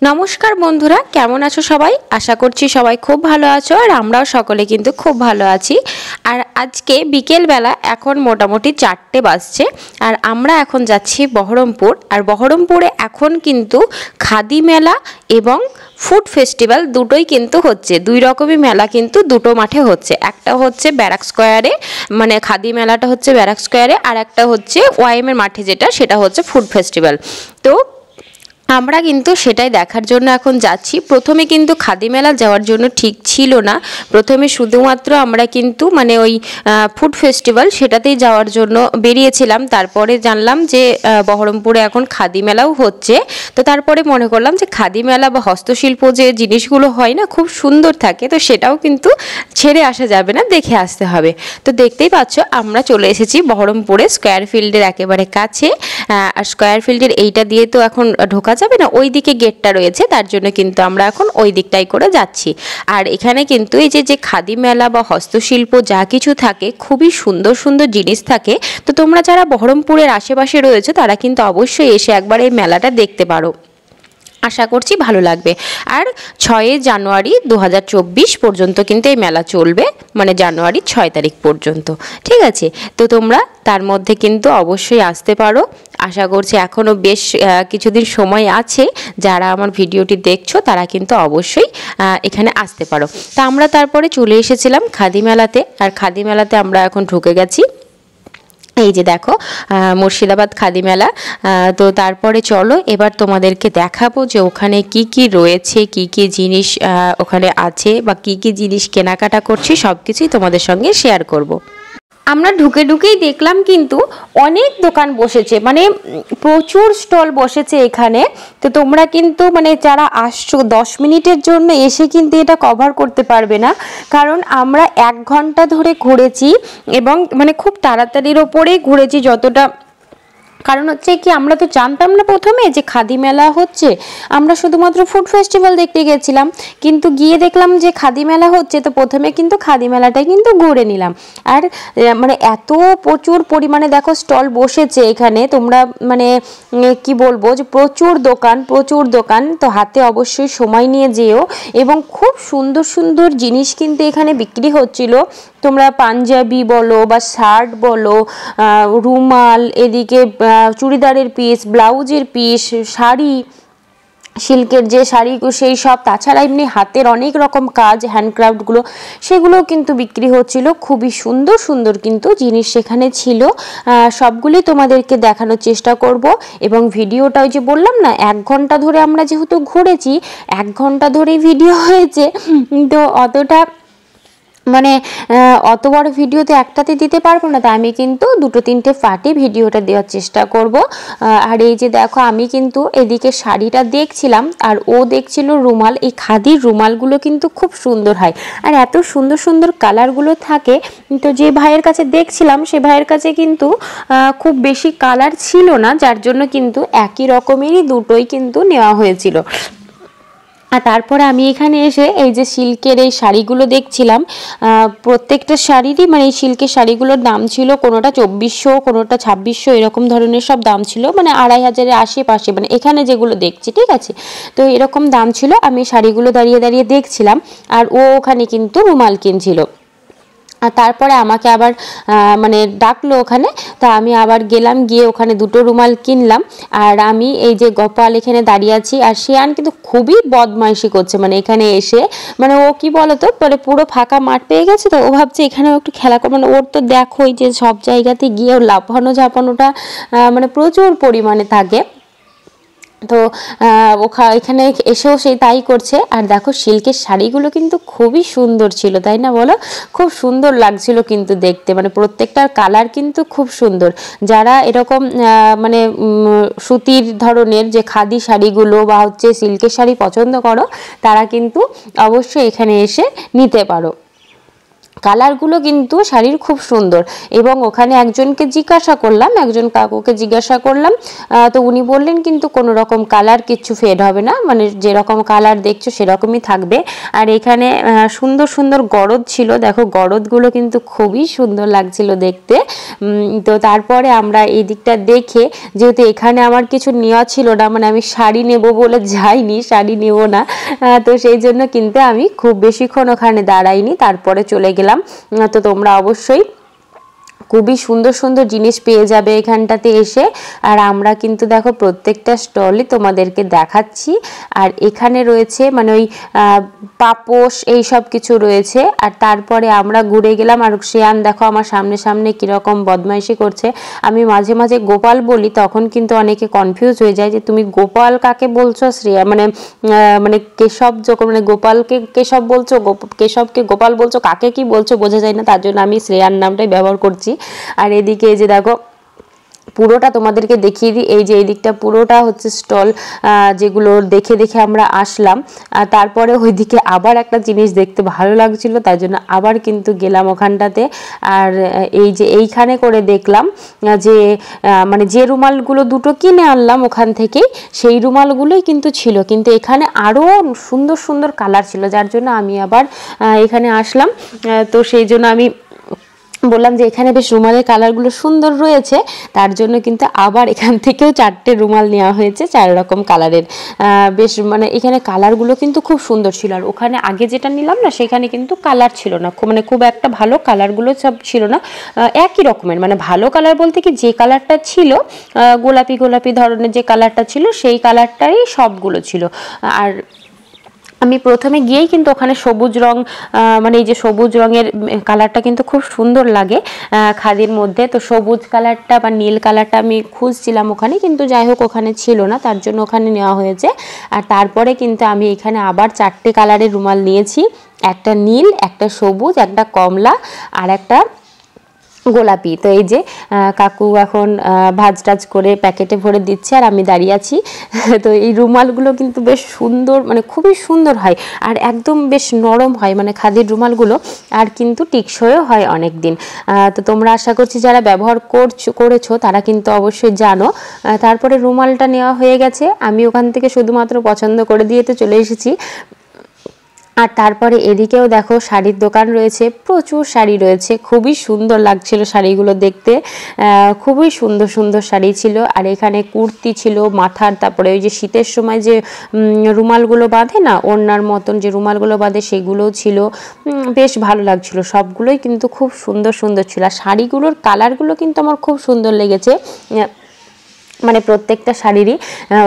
নমস্কার বন্ধুরা, কেমন আছো সবাই? আশা করছি সবাই খুব ভালো আছো আর আমরাও সকলে কিন্তু খুব ভালো আছি। আর আজকে বিকেলবেলা এখন মোটামুটি 4টে বাজছে আর আমরা এখন যাচ্ছি বহরমপুর। আর বহরমপুরে এখন কিন্তু খাদি মেলা এবং ফুড ফেস্টিভ্যাল দুটোই কিন্তু হচ্ছে। দুই রকমই মেলা কিন্তু দুটো মাঠে হচ্ছে। একটা হচ্ছে ব্যারাক স্কোয়ারে, মানে খাদি মেলাটা হচ্ছে ব্যারাক স্কোয়ারে, আর একটা হচ্ছে ওয়াইএমের মাঠে, সেটা হচ্ছে ফুড ফেস্টিভ্যাল। তো আমরা কিন্তু সেটাই দেখার জন্য এখন যাচ্ছি। প্রথমে কিন্তু খাদি মেলা যাওয়ার জন্য ঠিক ছিল না, প্রথমে শুধুমাত্র আমরা কিন্তু মানে ওই ফুড ফেস্টিভ্যাল সেটাতেই যাওয়ার জন্য বেরিয়েছিলাম। তারপরে জানলাম যে বহরমপুরে এখন খাদি মেলাও হচ্ছে। তো তারপরে মনে করলাম যে খাদি মেলা বা হস্তশিল্প যে জিনিসগুলো হয় না, খুব সুন্দর থাকে, তো সেটাও কিন্তু ছেড়ে আসা যাবে না, দেখে আসতে হবে। তো দেখতেই পাচ্ছ আমরা চলে এসেছি বহরমপুরে স্কোয়ার ফিল্ডের একেবারে কাছে। আর স্কোয়ার ফিল্ডের এইটা দিয়ে তো এখন ঢোকা যাবে না, ওই দিকে গেটটা রয়েছে, তার জন্য কিন্তু আমরা এখন ওই দিকটাই করে যাচ্ছি। আর এখানে কিন্তু এই যে খাদি মেলা বা হস্তশিল্প যা কিছু থাকে, খুবই সুন্দর সুন্দর জিনিস থাকে। তো তোমরা যারা বহরমপুরের আশেপাশে রয়েছে তারা কিন্তু অবশ্যই এসে একবার এই মেলাটা দেখতে পারো, আশা করছি ভালো লাগবে। আর 6 জানুয়ারি 2024 পর্যন্ত কিন্তু এই মেলা চলবে, মানে জানুয়ারি 6 তারিখ পর্যন্ত, ঠিক আছে? তো তোমরা তার মধ্যে কিন্তু অবশ্যই আসতে পারো। আশা করছি এখনও বেশ কিছুদিন সময় আছে, যারা আমার ভিডিওটি দেখছো তারা কিন্তু অবশ্যই এখানে আসতে পারো। তা আমরা তারপরে চলে এসেছিলাম খাদি মেলাতে, আর খাদি মেলাতে আমরা এখন ঢুকে গেছি। এই যে দেখো মুর্শিদাবাদ খাদি মেলা। তো তারপরে চলো এবার তোমাদেরকে দেখাবো যে ওখানে কি কি রয়েছে, কি কি জিনিস ওখানে আছে, বা কি কি জিনিস কেনাকাটা করছি, সব কিছুই তোমাদের সঙ্গে শেয়ার করব। আমরা ঢুকেই দেখলাম কিন্তু অনেক দোকান বসেছে, মানে প্রচুর স্টল বসেছে এখানে। তো তোমরা কিন্তু মানে যারা আসছো 10 মিনিটের জন্য এসে কিন্তু এটা কভার করতে পারবে না, কারণ আমরা 1 ঘন্টা ধরে ঘুরেছি এবং মানে খুব তাড়াতাড়ির ওপরেই ঘুরেছি যতটা। কারণ হচ্ছে কি, আমরা তো জানতাম না প্রথমে যে খাদি মেলা হচ্ছে, আমরা শুধুমাত্র ফুড ফেস্টিভ্যাল দেখতে গেছিলাম, কিন্তু গিয়ে দেখলাম যে খাদি মেলা হচ্ছে। তো প্রথমে কিন্তু খাদি মেলাটাই কিন্তু ঘুরে নিলাম। আর মানে এত প্রচুর পরিমাণে দেখো স্টল বসেছে এখানে, তোমরা মানে কি বলবো যে প্রচুর দোকান। তো হাতে অবশ্যই সময় নিয়ে যেও, এবং খুব সুন্দর সুন্দর জিনিস কিন্তু এখানে বিক্রি হচ্ছিল। তোমরা পাঞ্জাবি বলো বা শার্ট বলো, রুমাল, এদিকে চুড়িদারের পিস, ব্লাউজের পিস, শাড়ি, সিল্কের যে শাড়ি সেই সব, তাছাড়া এমনি হাতের অনেক রকম কাজ, হ্যান্ডক্রাফটগুলো, সেগুলোও কিন্তু বিক্রি হচ্ছিল। খুবই সুন্দর সুন্দর কিন্তু জিনিস সেখানে ছিল। সবগুলোই তোমাদেরকে দেখানোর চেষ্টা করব। এবং ভিডিওটা ওই যে বললাম না, 1 ঘন্টা ধরে আমরা যেহেতু ঘুরেছি, 1 ঘন্টা ধরেই ভিডিও হয়েছে, তো অতটা মানে অত বড় ভিডিওতে একটাতে দিতে পারবো না, তাই আমি কিন্তু 2-3টে পার্টে ভিডিওটা দেওয়ার চেষ্টা করব। আর এই যে দেখো আমি কিন্তু এদিকে শাড়িটা দেখছিলাম আর ও দেখছিল রুমাল। এই খাদির রুমালগুলো কিন্তু খুব সুন্দর হয় আর এত সুন্দর সুন্দর কালারগুলো থাকে। তো যে ভাইয়ের কাছে দেখছিলাম সে ভাইয়ের কাছে কিন্তু খুব বেশি কালার ছিল না, যার জন্য কিন্তু একই রকমেরই দুটোই কিন্তু নেওয়া হয়েছিল। আর তারপরে আমি এখানে এসে এই যে সিল্কের এই শাড়িগুলো দেখছিলাম। প্রত্যেকটা শাড়িরই মানে এই সিল্কের শাড়িগুলোর দাম ছিল কোনোটা 2400, কোনোটা 2600, এরকম ধরনের সব দাম ছিল, মানে 2500-এর আশেপাশে, মানে এখানে যেগুলো দেখছি, ঠিক আছে? তো এরকম দাম ছিল। আমি শাড়িগুলো দাঁড়িয়ে দাঁড়িয়ে দেখছিলাম আর ও ওখানে কিন্তু রুমাল কিনছিল। আর তারপরে আমাকে আবার মানে ডাকলো ওখানে, তা আমি আবার গেলাম, গিয়ে ওখানে 2টো রুমাল কিনলাম। আর আমি এই যে গোপাল এখানে দাঁড়িয়ে আছি, আর শিয়ান কিন্তু খুবই বদমাইশি করছে, মানে এখানে এসে মানে ও কি বলতো, মানে পুরো ফাঁকা মাঠ পেয়ে গেছে, তো ও ভাবছে এখানেও একটু খেলা করবে। মানে ওর তো দেখোই যে সব জায়গাতে গিয়ে লাফানো ঝাপানোটা মানে প্রচুর পরিমাণে থাকে। তো এখানে এসেও সেই তাই করছে। আর দেখো সিল্কের শাড়িগুলো কিন্তু খুবই সুন্দর ছিল, তাই না বলো? খুব সুন্দর লাগছিল কিন্তু দেখতে, মানে প্রত্যেকটার কালার কিন্তু খুব সুন্দর। যারা এরকম মানে সুতির ধরনের যে খাদি শাড়িগুলো বা হচ্ছে সিল্কের শাড়ি পছন্দ করো, তারা কিন্তু অবশ্যই এখানে এসে নিতে পারো। কালারগুলো কিন্তু শাড়ির খুব সুন্দর। এবং ওখানে একজনকে জিজ্ঞাসা করলাম, একজন কাকুকে জিজ্ঞাসা করলাম, তো উনি বললেন কিন্তু কোনো রকম কালার কিচ্ছু ফেড হবে না, মানে যেরকম কালার দেখছো সেরকমই থাকবে। আর এখানে সুন্দর সুন্দর গরদ ছিল, দেখো গরদগুলো কিন্তু খুবই সুন্দর লাগছিল দেখতে। তো তারপরে আমরা এই দিকটা দেখে, যেহেতু এখানে আমার কিছু নেওয়া ছিল না, মানে আমি শাড়ি নেব বলে যাইনি, শাড়ি নেব না, তো সেই জন্য কিন্তু আমি খুব বেশিক্ষণ ওখানে দাঁড়াইনি, তারপরে চলে গেলাম। তো তোমরা অবশ্যই খুবই সুন্দর সুন্দর জিনিস পেয়ে যাবে এখানটাতে এসে। আর আমরা কিন্তু দেখো প্রত্যেকটা স্টলই তোমাদেরকে দেখাচ্ছি। আর এখানে রয়েছে মানে ওই পাপোশ এই সব কিছু রয়েছে। আর তারপরে আমরা ঘুরে গেলাম। আর শ্রেয়ান দেখো আমার সামনে সামনে কীরকম বদমাইশি করছে। আমি মাঝে মাঝে গোপাল বলি, তখন কিন্তু অনেকে কনফিউজ হয়ে যায় যে তুমি গোপাল কাকে বলছো, শ্রেয়া মানে মানে কেশব যখন মানে গোপালকে কেশব বলছো, কেশবকে গোপাল বলছো, কাকে কি বলছো বোঝা যায় না, তার জন্য আমি শ্রেয়ার নামটাই ব্যবহার করছি। আর এদিকে এই যে দেখো পুরোটা তোমাদেরকে দেখিয়ে দিই, এই যে এই দিকটা পুরোটা হচ্ছে স্টল, যেগুলো দেখে দেখে আমরা আসলাম। তারপরে ওইদিকে আবার একটা জিনিস দেখতে ভালো লাগছিল, তাই জন্য আবার কিন্তু গেলাম ওখানটাতে। আর এই যে এইখানে করে দেখলাম যে মানে যে রুমালগুলো দুটো কিনে আনলাম ওখান থেকেই, সেই রুমালগুলোই কিন্তু ছিল, কিন্তু এখানে আরও সুন্দর সুন্দর কালার ছিল, যার জন্য আমি আবার এখানে আসলাম। তো সেই জন্য আমি বললাম যে এখানে বেশ রুমালের কালারগুলো সুন্দর রয়েছে, তার জন্য কিন্তু আবার এখান থেকেও 4টে রুমাল নেওয়া হয়েছে 4 রকম কালারের। বেশ মানে এখানে কালারগুলো কিন্তু খুব সুন্দর ছিল। আর ওখানে আগে যেটা নিলাম না সেখানে কিন্তু কালার ছিল না, মানে খুব একটা ভালো কালারগুলো সব ছিল না, একই রকমের, মানে ভালো কালার বলতে কি যে কালারটা ছিল গোলাপি গোলাপি ধরনের যে কালারটা ছিল সেই কালারটাই সবগুলো ছিল। আর আমি প্রথমে গিয়েই কিন্তু ওখানে সবুজ রং, মানে এই যে সবুজ রঙের কালারটা কিন্তু খুব সুন্দর লাগে খাদির মধ্যে, তো সবুজ কালারটা বা নীল কালারটা আমি খুঁজছিলাম ওখানে, কিন্তু যাই হোক ওখানে ছিল না, তার জন্য ওখানে নেওয়া হয়েছে। আর তারপরে কিন্তু আমি এখানে আবার 4টে কালারের রুমাল নিয়েছি, একটা নীল, একটা সবুজ, একটা কমলা আর একটা গোলাপি। তো এই যে কাকু এখন ভাজ টাজ করে প্যাকেটে ভরে দিচ্ছে আর আমি দাঁড়িয়ে আছি। তো এই রুমালগুলো কিন্তু বেশ সুন্দর, মানে খুবই সুন্দর হয় আর একদম বেশ নরম হয়, মানে খাদির রুমালগুলো, আর কিন্তু টিকসইও হয় অনেক দিন। তো তোমরা আশা করছি যারা ব্যবহার করেছো তারা কিন্তু অবশ্যই জানো। তারপরে রুমালটা নেওয়া হয়ে গেছে, আমি ওখান থেকে শুধুমাত্র পছন্দ করে দিয়ে তো চলে এসেছি। আর তারপরে এদিকেও দেখো শাড়ির দোকান রয়েছে, প্রচুর শাড়ি রয়েছে, খুবই সুন্দর লাগছিল শাড়িগুলো দেখতে, খুবই সুন্দর সুন্দর শাড়ি ছিল। আর এখানে কুর্তি ছিল মাথার, তারপরে ওই যে শীতের সময় যে রুমালগুলো বাঁধে না, ওড়নার মতন যে রুমালগুলো বাঁধে সেগুলোও ছিল, বেশ ভালো লাগছিল, সবগুলোই কিন্তু খুব সুন্দর সুন্দর ছিল। আর শাড়িগুলোর কালারগুলো কিন্তু আমার খুব সুন্দর লেগেছে, মানে প্রত্যেকটা শাড়িরই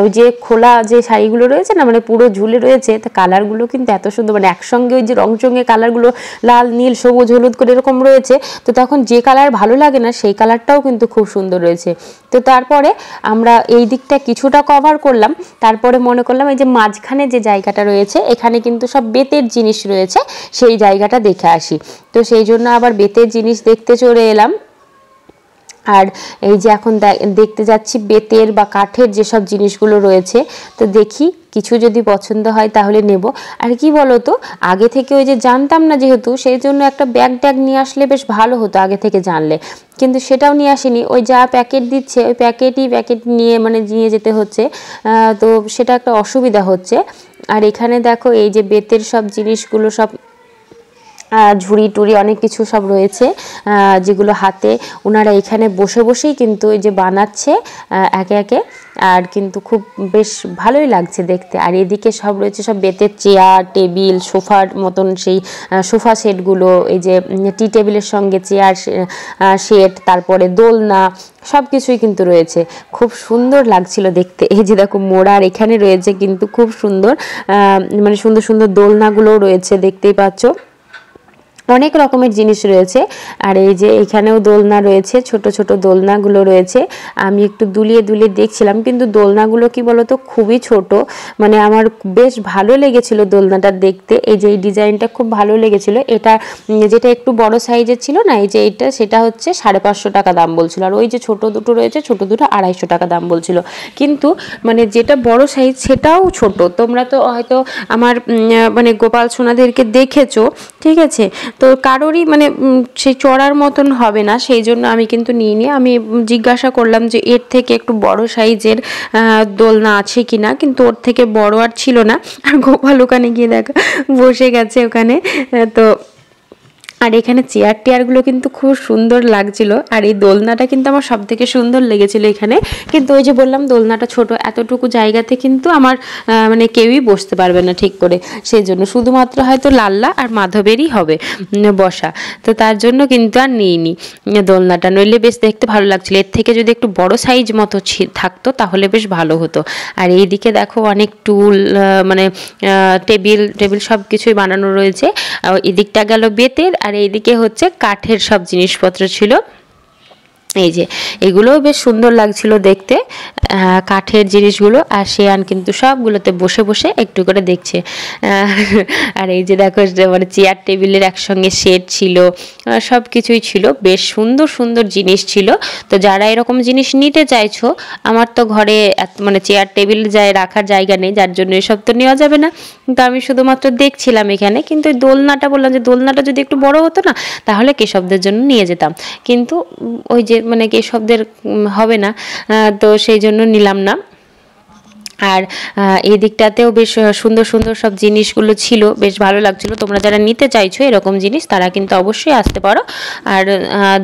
ওই যে খোলা যে শাড়িগুলো রয়েছে না, মানে পুরো ঝুলে রয়েছে, তা কালারগুলো কিন্তু এত সুন্দর, মানে একসঙ্গে ওই যে রংচঙে কালারগুলো লাল নীল সবুজ হলুদ করে এরকম রয়েছে, তো তখন যে কালার ভালো লাগে না সেই কালারটাও কিন্তু খুব সুন্দর রয়েছে। তো তারপরে আমরা এই দিকটা কিছুটা কভার করলাম, তারপরে মনে করলাম এই যে মাঝখানে যে জায়গাটা রয়েছে এখানে কিন্তু সব বেতের জিনিস রয়েছে, সেই জায়গাটা দেখে আসি। তো সেই জন্য আবার বেতের জিনিস দেখতে চলে এলাম। আর এই যে এখন দেখতে যাচ্ছি বেতের বা কাঠের যেসব জিনিসগুলো রয়েছে, তো দেখি কিছু যদি পছন্দ হয় তাহলে নেব। আর কি বলো তো, আগে থেকে ওই যে জানতাম না যেহেতু, সেই জন্য একটা ব্যাগ ট্যাগ নিয়ে আসলে বেশ ভালো হতো আগে থেকে জানলে, কিন্তু সেটাও নিয়ে আসিনি, ওই যা প্যাকেট দিচ্ছে ওই প্যাকেট নিয়ে মানে নিয়ে যেতে হচ্ছে, তো সেটা একটা অসুবিধা হচ্ছে। আর এখানে দেখো এই যে বেতের সব জিনিসগুলো সব ঝুড়ি টুড়ি অনেক কিছু সব রয়েছে, যেগুলো হাতে ওনারা এখানে বসে বসেই কিন্তু এই যে বানাচ্ছে একে একে, আর কিন্তু খুব বেশ ভালোই লাগছে দেখতে। আর এদিকে সব রয়েছে সব বেতের চেয়ার টেবিল সোফার মতন, সেই সোফা সেটগুলো, এই যে টি টেবিলের সঙ্গে চেয়ার সেট, তারপরে দোলনা, সব কিছুই কিন্তু রয়েছে, খুব সুন্দর লাগছিল দেখতে। এই যে দেখো মোড়ার এখানে রয়েছে কিন্তু খুব সুন্দর, মানে সুন্দর সুন্দর দোলনাগুলোও রয়েছে, দেখতেই পাচ্ছ অনেক রকমের জিনিস রয়েছে। আর এই যে এখানেও দোলনা রয়েছে, ছোট ছোট দোলনাগুলো রয়েছে, আমি একটু দুলিয়ে দুলিয়ে দেখছিলাম, কিন্তু দোলনাগুলো কি বলতো খুবই ছোট, মানে আমার বেশ ভালো লেগেছিল দোলনাটা দেখতে, এই যে এই ডিজাইনটা খুব ভালো লেগেছিল। এটা যেটা একটু বড় সাইজের ছিল না, এই যে এটা সেটা হচ্ছে 550 টাকা দাম বলছিল, আর ওই যে ছোট দুটো রয়েছে ছোট দুটো 250 টাকা দাম বলছিল, কিন্তু মানে যেটা বড় সাইজ সেটাও ছোট। তোমরা তো হয়তো আমার মানে গোপাল সোনাদেরকে দেখেছো, ঠিক আছে, তো কারোরই মানে সেই চড়ার মতন হবে না, সেই জন্য আমি কিন্তু নিইনি। আমি জিজ্ঞাসা করলাম যে এর থেকে একটু বড় সাইজের দোলনা আছে কি না, কিন্তু ওর থেকে বড় আর ছিল না। আর গোপাল ওখানে গিয়ে দেখো বসে গেছে ওখানে। তো আর এখানে চেয়ার টেয়ারগুলো কিন্তু খুব সুন্দর লাগছিল। আর এই দোলনাটা কিন্তু আমার সব থেকে সুন্দর লেগেছিল এখানে। কিন্তু ওই যে বললাম দোলনাটা ছোট, এতটুকু জায়গাতে কিন্তু আমার মানে কেউই বসতে পারবে না ঠিক করে, সেই জন্য শুধুমাত্র হয়তো লাল্লা আর মাধবেরই হবে বসা। তো তার জন্য কিন্তু আর নিইনি দোলনাটা, নইলে বেশ দেখতে ভালো লাগছিল। এর থেকে যদি একটু বড় সাইজ মতো থাকতো তাহলে বেশ ভালো হতো। আর এইদিকে দেখো অনেক টুল মানে টেবিল টেবিল সব কিছুই বানানো রয়েছে। এদিকটা গেল বেতের, আর এইদিকে হচ্ছে কাঠের সব জিনিসপত্র ছিল। এই যে এগুলোও বেশ সুন্দর লাগছিল দেখতে, কাঠের জিনিসগুলো। আর শেয়ান কিন্তু সবগুলোতে বসে বসে একটু করে দেখছে। আর এই যে দেখো মানে চেয়ার টেবিলের একসঙ্গে সেট ছিল, সব কিছুই ছিল, বেশ সুন্দর সুন্দর জিনিস ছিল। তো যারা এরকম জিনিস নিতে চাইছো, আমার তো ঘরে মানে চেয়ার টেবিল রাখার জায়গা নেই, যার জন্য এসব তো নেওয়া যাবে না। কিন্তু আমি শুধুমাত্র দেখছিলাম এখানে। কিন্তু ওই দোলনাটা বললাম যে দোলনাটা যদি একটু বড় হতো না, তাহলে কেশবদের জন্য নিয়ে যেতাম। কিন্তু ওই যে মানে কেশবদের হবে না, তো সেই জন্য নিলাম না। আর এই দিকটাতেও বেশ সুন্দর সুন্দর সব জিনিসগুলো ছিল, বেশ ভালো লাগছিল। তোমরা যারা নিতে চাইছো এরকম জিনিস, তারা কিন্তু অবশ্যই আসতে পারো। আর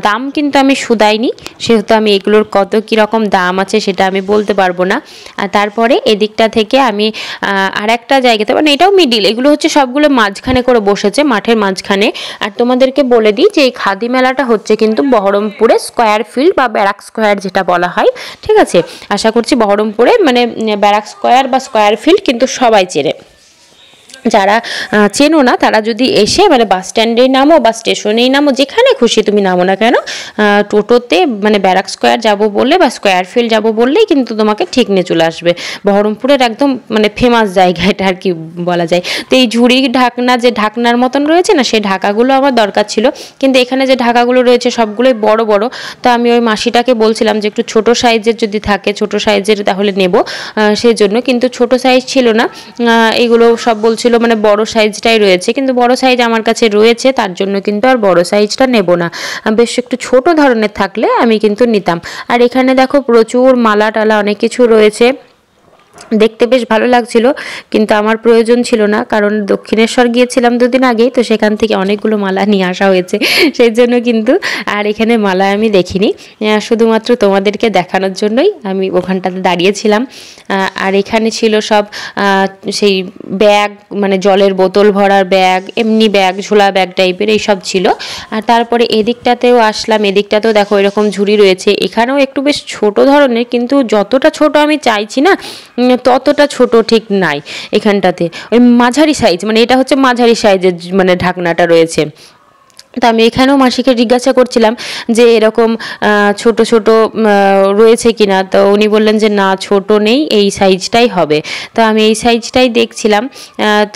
দাম কিন্তু আমি শুধাইনি, সেহেতু আমি এগুলোর কত কীরকম দাম আছে সেটা আমি বলতে পারবো না। আর তারপরে এদিকটা থেকে আমি আর একটা জায়গাতে, মানে এটাও মিডিল, এগুলো হচ্ছে সবগুলো মাঝখানে করে বসেছে, মাঠের মাঝখানে। আর তোমাদেরকে বলে দিই যে এই খাদি মেলাটা হচ্ছে কিন্তু বহরমপুরে স্কোয়ার ফিল্ড বা ব্যারাক স্কোয়ার যেটা বলা হয়, ঠিক আছে। আশা করছি বহরমপুরে মানে ব্যারাক স্কোয়ার বা স্কোয়ার ফিল্ড কিন্তু সবাই চেনে। যারা চেনো না তারা যদি এসে মানে বাস স্ট্যান্ডেই নামো বা স্টেশনেই নামো, যেখানে খুশি তুমি নামো না কেন, টোটোতে মানে ব্যারাক স্কোয়ার যাবো বললে বা স্কোয়ার ফিল্ড যাবো বললেই কিন্তু তোমাকে ঠিক নিয়ে চলে আসবে। বহরমপুরের একদম মানে ফেমাস জায়গা এটা আর কি বলা যায়। তো এই ঝুড়ি ঢাকনা যে ঢাকনার মতন রয়েছে না, সেই ঢাকাগুলো আমার দরকার ছিল। কিন্তু এখানে যে ঢাকাগুলো রয়েছে সবগুলোই বড় বড়। তো আমি ওই মাসিটাকে বলছিলাম যে একটু ছোট সাইজের যদি থাকে, ছোট সাইজের তাহলে নেব, সেই জন্য। কিন্তু ছোট সাইজ ছিল না, এগুলো সব বলছিল মানে বড় সাইজটাই রয়েছে। কিন্তু বড় সাইজ আমার কাছে রয়েছে, তার জন্য কিন্তু আর বড় সাইজটা নেব না। বেশ একটু ছোট ধরনের থাকলে আমি কিন্তু নিতাম। আর এখানে দেখো প্রচুর মালা টালা অনেক কিছু রয়েছে, দেখতে বেশ ভালো লাগছিল। কিন্তু আমার প্রয়োজন ছিল না, কারণ দক্ষিণেশ্বর গিয়েছিলাম দুদিন আগেই, তো সেখান থেকে অনেকগুলো মালা নিয়ে আসা হয়েছে, সেই জন্য কিন্তু আর এখানে মালা আমি দেখিনি, শুধুমাত্র তোমাদেরকে দেখানোর জন্যই আমি ওখানটাতে দাঁড়িয়েছিলাম। আর এখানে ছিল সব সেই ব্যাগ, মানে জলের বোতল ভরার ব্যাগ, এমনি ব্যাগ, ঝোলা ব্যাগ টাইপের এইসব ছিল। আর তারপরে এদিকটাতেও আসলাম, এদিকটাতেও দেখো এরকম ঝুড়ি রয়েছে। এখানেও একটু বেশ ছোট ধরনের, কিন্তু যতটা ছোট আমি চাইছি না ততটা ছোট ঠিক নাই এখানটাতে, ওই মাঝারি সাইজ, মানে এটা হচ্ছে মাঝারি সাইজের মানে ঢাকনাটা রয়েছে। তো আমি এখানেও মাসিকে জিজ্ঞাসা করছিলাম যে এরকম ছোট ছোট রয়েছে কিনা, তো উনি বললেন যে না ছোট নেই, এই সাইজটাই হবে। তো আমি এই সাইজটাই দেখছিলাম,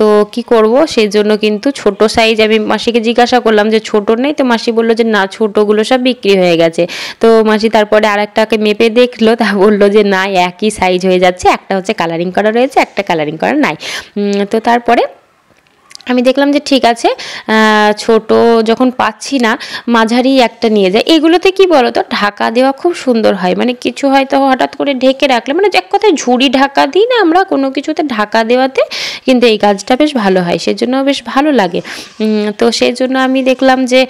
তো কি করব, সেই জন্য কিন্তু ছোট সাইজ আমি মাসিকে জিজ্ঞাসা করলাম যে ছোট নেই, তো মাসি বললো যে না ছোটোগুলো সব বিক্রি হয়ে গেছে। তো মাসি তারপরে আরেকটাকে মেপে দেখলো, তা বললো যে না একই সাইজ হয়ে যাচ্ছে, একটা হচ্ছে কালারিং করা রয়েছে, একটা কালারিং করা নাই। তো তারপরে আমি দেখলাম যে ঠিক আছে, ছোট যখন পাচ্ছি না মাঝারি একটা নিয়ে যায়। এগুলোতে কি বলো তো ঢাকা দেওয়া খুব সুন্দর হয়, মানে কিছু হয়তো হঠাৎ করে ঢেকে রাখলে, মানে এক কথায় ঝুড়ি ঢাকা দিই না আমরা কোনো কিছুতে, ঢাকা দেওয়াতে কিন্তু এই কাজটা বেশ ভালো হয়, সেজন্য বেশ ভালো লাগে। তো সেই জন্য আমি দেখলাম যে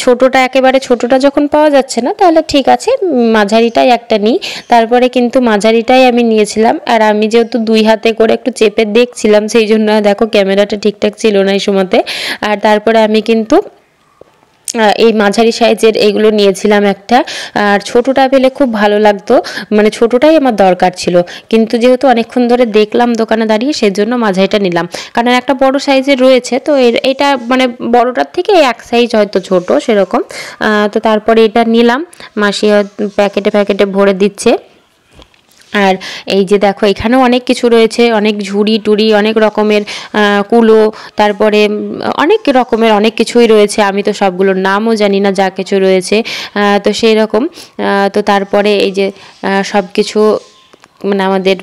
ছোটোটা, একেবারে ছোটোটা যখন পাওয়া যাচ্ছে না, তাহলে ঠিক আছে মাঝারিটাই একটা নিই। তারপরে কিন্তু মাঝারিটাই আমি নিয়েছিলাম। আর আমি যেহেতু দুই হাতে করে একটু চেপে দেখছিলাম, সেই জন্য দেখো ক্যামেরাটা ঠিকঠাক ছিল না এই সময়তে। আর তারপরে আমি কিন্তু এই মাঝারি সাইজের এইগুলো নিয়েছিলাম একটা। আর ছোটোটা পেলে খুব ভালো লাগতো, মানে ছোটোটাই আমার দরকার ছিল। কিন্তু যেহেতু অনেকক্ষণ ধরে দেখলাম দোকানে দাঁড়িয়ে, সেজন্য মাঝারিটা নিলাম। কারণ একটা বড় সাইজের রয়েছে, তো এটা মানে বড়টার থেকে এক সাইজ হয়তো ছোট সেরকম। তো তারপরে এটা নিলাম, মাসি প্যাকেটে প্যাকেটে ভরে দিচ্ছে। আর এই যে দেখো এখানেও অনেক কিছু রয়েছে, অনেক ঝুড়ি টুড়ি, অনেক রকমের কুলো, তারপরে অনেক রকমের অনেক কিছুই রয়েছে। আমি তো সবগুলোর নামও জানি না, যা কিছু রয়েছে। তো সেই রকম। তো তারপরে এই যে সব কিছু মানে আমাদের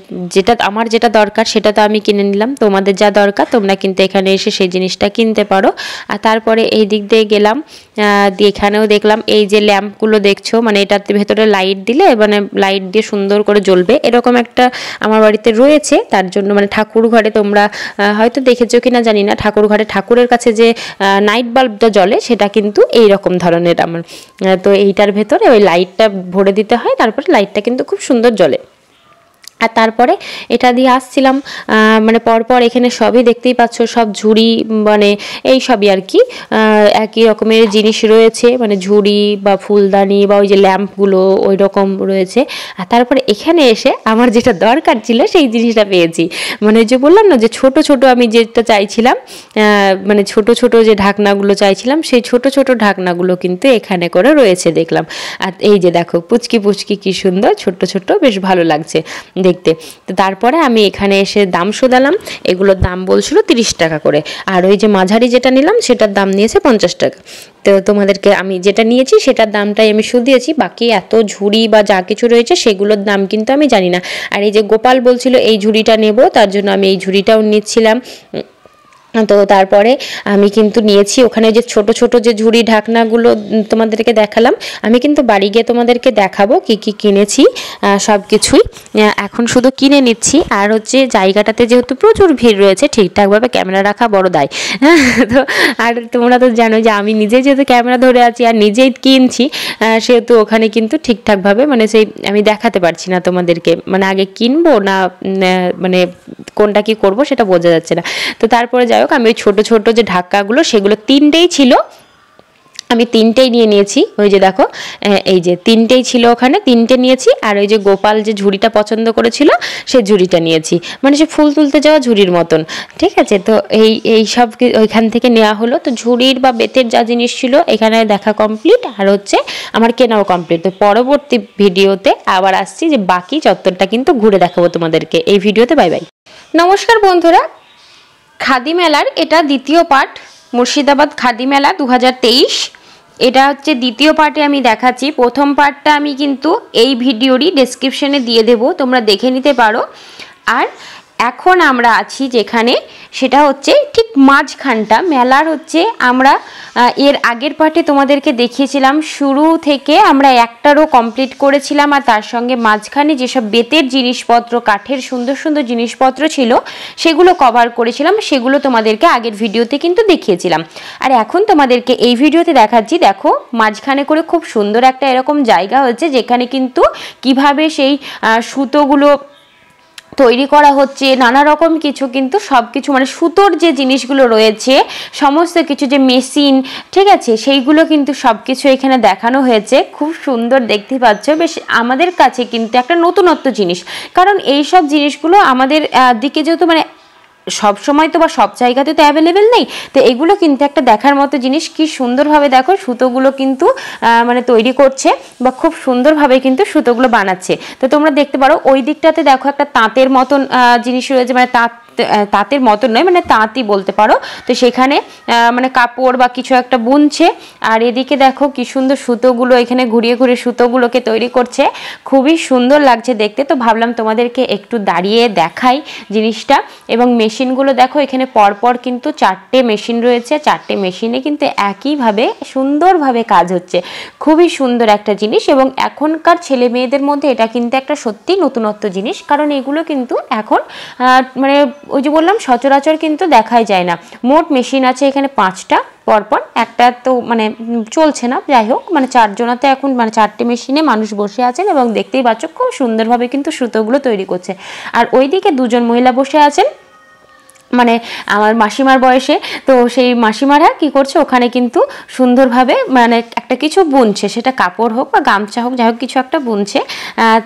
আমার যেটা দরকার সেটা তো আমি কিনে নিলাম, তোমাদের যা দরকার তোমরা কিন্তু এখানে এসে সেই জিনিসটা কিনতে পারো। আর তারপরে এই দিক দিয়ে গেলাম, দিয়ে এখানেও দেখলাম এই যে ল্যাম্পগুলো দেখছো, মানে এটার ভেতরে লাইট দিলে মানে লাইট দিয়ে সুন্দর করে জ্বলবে, এরকম একটা আমার বাড়িতে রয়েছে। তার জন্য মানে ঠাকুর ঘরে তোমরা হয়তো দেখেছো কিনা জানি না, ঠাকুর ঘরে ঠাকুরের কাছে যে নাইট বাল্বটা জ্বলে সেটা কিন্তু এই রকম ধরনের আমার। তো এইটার ভেতরে ওই লাইটটা ভরে দিতে হয়, তারপরে লাইটটা কিন্তু খুব সুন্দর জ্বলে। আর তারপরে এটা দিয়ে আসছিলাম, মানে পরপর এখানে সবই দেখতেই পাচ্ছ, সব ঝুড়ি মানে এই সবই আর কি একই রকমের জিনিস রয়েছে, মানে ঝুড়ি বা ফুলদানি বা ওই যে ল্যাম্পগুলো ওই রকম রয়েছে। আর তারপরে এখানে এসে আমার যেটা দরকার ছিল সেই জিনিসটা পেয়েছি, মানে যে বললাম না যে ছোট ছোট আমি যেটা চাইছিলাম, মানে ছোট ছোট যে ঢাকনাগুলো চাইছিলাম সেই ছোট ছোট ঢাকনাগুলো কিন্তু এখানে করে রয়েছে দেখলাম। আর এই যে দেখো পুচকি পুচকি কি সুন্দর ছোট্ট ছোট্ট, বেশ ভালো লাগছে দেখতে। তো তারপরে আমি এখানে এসে দাম শোধালাম, এগুলোর দাম বলছিল 30 টাকা করে, আর ওই যে মাঝারি যেটা নিলাম সেটার দাম নিয়েছে 50 টাকা। তো তোমাদেরকে আমি যেটা নিয়েছি সেটার দামটাই আমি শুধিয়েছি, বাকি এত ঝুড়ি বা যা কিছু রয়েছে সেগুলোর দাম কিন্তু আমি জানি না। আর এই যে গোপাল বলছিল এই ঝুড়িটা নেব, তার জন্য আমি এই ঝুড়িটাও নিচ্ছিলাম। তো তারপরে আমি কিন্তু নিয়েছি ওখানে যে ছোট ছোট যে ঝুড়ি ঢাকনাগুলো তোমাদেরকে দেখালাম, আমি কিন্তু বাড়ি গিয়ে তোমাদেরকে দেখাবো কি কি কিনেছি সব কিছুই। এখন শুধু কিনে নিচ্ছি, আর হচ্ছে জায়গাটাতে যেহেতু প্রচুর ভিড় রয়েছে ঠিকঠাকভাবে ক্যামেরা রাখা বড় দায়। তো আর তোমরা তো জানো যে আমি নিজেই যেহেতু ক্যামেরা ধরে আছি আর নিজেই কিনছি, সেহেতু ওখানে কিন্তু ঠিকঠাকভাবে মানে সেই আমি দেখাতে পারছি না তোমাদেরকে, মানে আগে কিনবো না মানে কোনটা কি করব সেটা বোঝা যাচ্ছে না। তো তারপরে যাই হোক আমি ওই ছোটো ছোটো যে ঢাকাগুলো সেগুলো 3টেই ছিল, আমি 3টেই নিয়ে নিয়েছি। ওই যে দেখো এই যে 3টেই ছিল ওখানে, 3টে নিয়েছি। আর ওই যে গোপাল যে ঝুড়িটা পছন্দ করেছিল সেই ঝুড়িটা নিয়েছি, মানে সে ফুল তুলতে যাওয়া ঝুড়ির মতন, ঠিক আছে। তো এই সব ওইখান থেকে নেওয়া হলো। তো ঝুড়ির বা বেতের যা জিনিস ছিল এখানে দেখা কমপ্লিট, আর হচ্ছে আমার কেনাও কমপ্লিট। তো পরবর্তী ভিডিওতে আবার আসছি, যে বাকি চত্বরটা কিন্তু ঘুরে দেখাবো তোমাদেরকে এই ভিডিওতে। Bye bye. নমস্কার বন্ধুরা, খাদি মেলার এটা দ্বিতীয় পার্ট, মুর্শিদাবাদ খাদি মেলা 2023। এটা হচ্ছে দ্বিতীয় পার্টে আমি দেখাচ্ছি। প্রথম পার্টটা আমি কিন্তু এই ভিডিওরই ডেসক্রিপশনে দিয়ে দেব, তোমরা দেখে নিতে পারো। আর এখন আমরা আছি যেখানে, সেটা হচ্ছে ঠিক মাঝখানটা মেলার হচ্ছে। আমরা এর আগের পার্টে তোমাদেরকে দেখিয়েছিলাম শুরু থেকে আমরা একটারও কমপ্লিট করেছিলাম, আর তার সঙ্গে মাঝখানে যেসব বেতের জিনিসপত্র, কাঠের সুন্দর সুন্দর জিনিসপত্র ছিল সেগুলো কভার করেছিলাম, সেগুলো তোমাদেরকে আগের ভিডিওতে কিন্তু দেখিয়েছিলাম। আর এখন তোমাদেরকে এই ভিডিওতে দেখাচ্ছি, দেখো মাঝখানে করে খুব সুন্দর একটা এরকম জায়গা হচ্ছে, যেখানে কিন্তু কিভাবে সেই সুতোগুলো তৈরি করা হচ্ছে, নানা রকম কিছু কিন্তু সব কিছু মানে সুতোর যে জিনিসগুলো রয়েছে সমস্ত কিছু, যে মেশিন, ঠিক আছে, সেইগুলো কিন্তু সব কিছু এখানে দেখানো হয়েছে। খুব সুন্দর দেখতে পাচ্ছ, বেশ আমাদের কাছে কিন্তু একটা নতুনত্ব জিনিস, কারণ এই সব জিনিসগুলো আমাদের দিকে যেহেতু মানে সব সময় তো বা সব জায়গাতে তো অ্যাভেলেবেল নেই। তো এগুলো কিন্তু একটা দেখার মতো জিনিস। কি সুন্দরভাবে দেখো সুতোগুলো কিন্তু মানে তৈরি করছে, বা খুব সুন্দরভাবে কিন্তু সুতোগুলো বানাচ্ছে। তো তোমরা দেখতে পারো ওই দিকটাতে দেখো একটা তাঁতের মতন জিনিস রয়েছে, মানে তাঁতের মতন নয়, মানে তাঁতই বলতে পারো। তো সেখানে মানে কাপড় বা কিছু একটা বুনছে, আর এদিকে দেখো কি সুন্দর সুতোগুলো এখানে ঘুরিয়ে ঘুরিয়ে সুতোগুলোকে তৈরি করছে, খুবই সুন্দর লাগছে দেখতে। তো ভাবলাম তোমাদেরকে একটু দাঁড়িয়ে দেখাই জিনিসটা। এবং মেশিনগুলো দেখো এখানে পরপর কিন্তু 4টে মেশিন রয়েছে, 4টে মেশিনে কিন্তু একইভাবে সুন্দরভাবে কাজ হচ্ছে, খুবই সুন্দর একটা জিনিস। এবং এখনকার ছেলে মেয়েদের মধ্যে এটা কিন্তু একটা সত্যি নতুনত্ব জিনিস, কারণ এগুলো কিন্তু এখন মানে ওই যে বললাম সচরাচর কিন্তু দেখাই যায় না। মোট মেশিন আছে এখানে 5টা পরপর, একটা তো মানে চলছে না, যাই হোক মানে 4জনাতে এখন মানে 4টে মেশিনে মানুষ বসে আছেন, এবং দেখতেই পাচ্ছ খুব সুন্দরভাবে কিন্তু সুতোগুলো তৈরি করছে। আর ওইদিকে 2জন মহিলা বসে আছেন, মানে আমার মাসিমার বয়সে। তো সেই মাসিমারা কি করছে ওখানে কিন্তু সুন্দরভাবে মানে একটা কিছু বুনছে, সেটা কাপড় হোক বা গামছা হোক, যাই হোক কিছু একটা বুনছে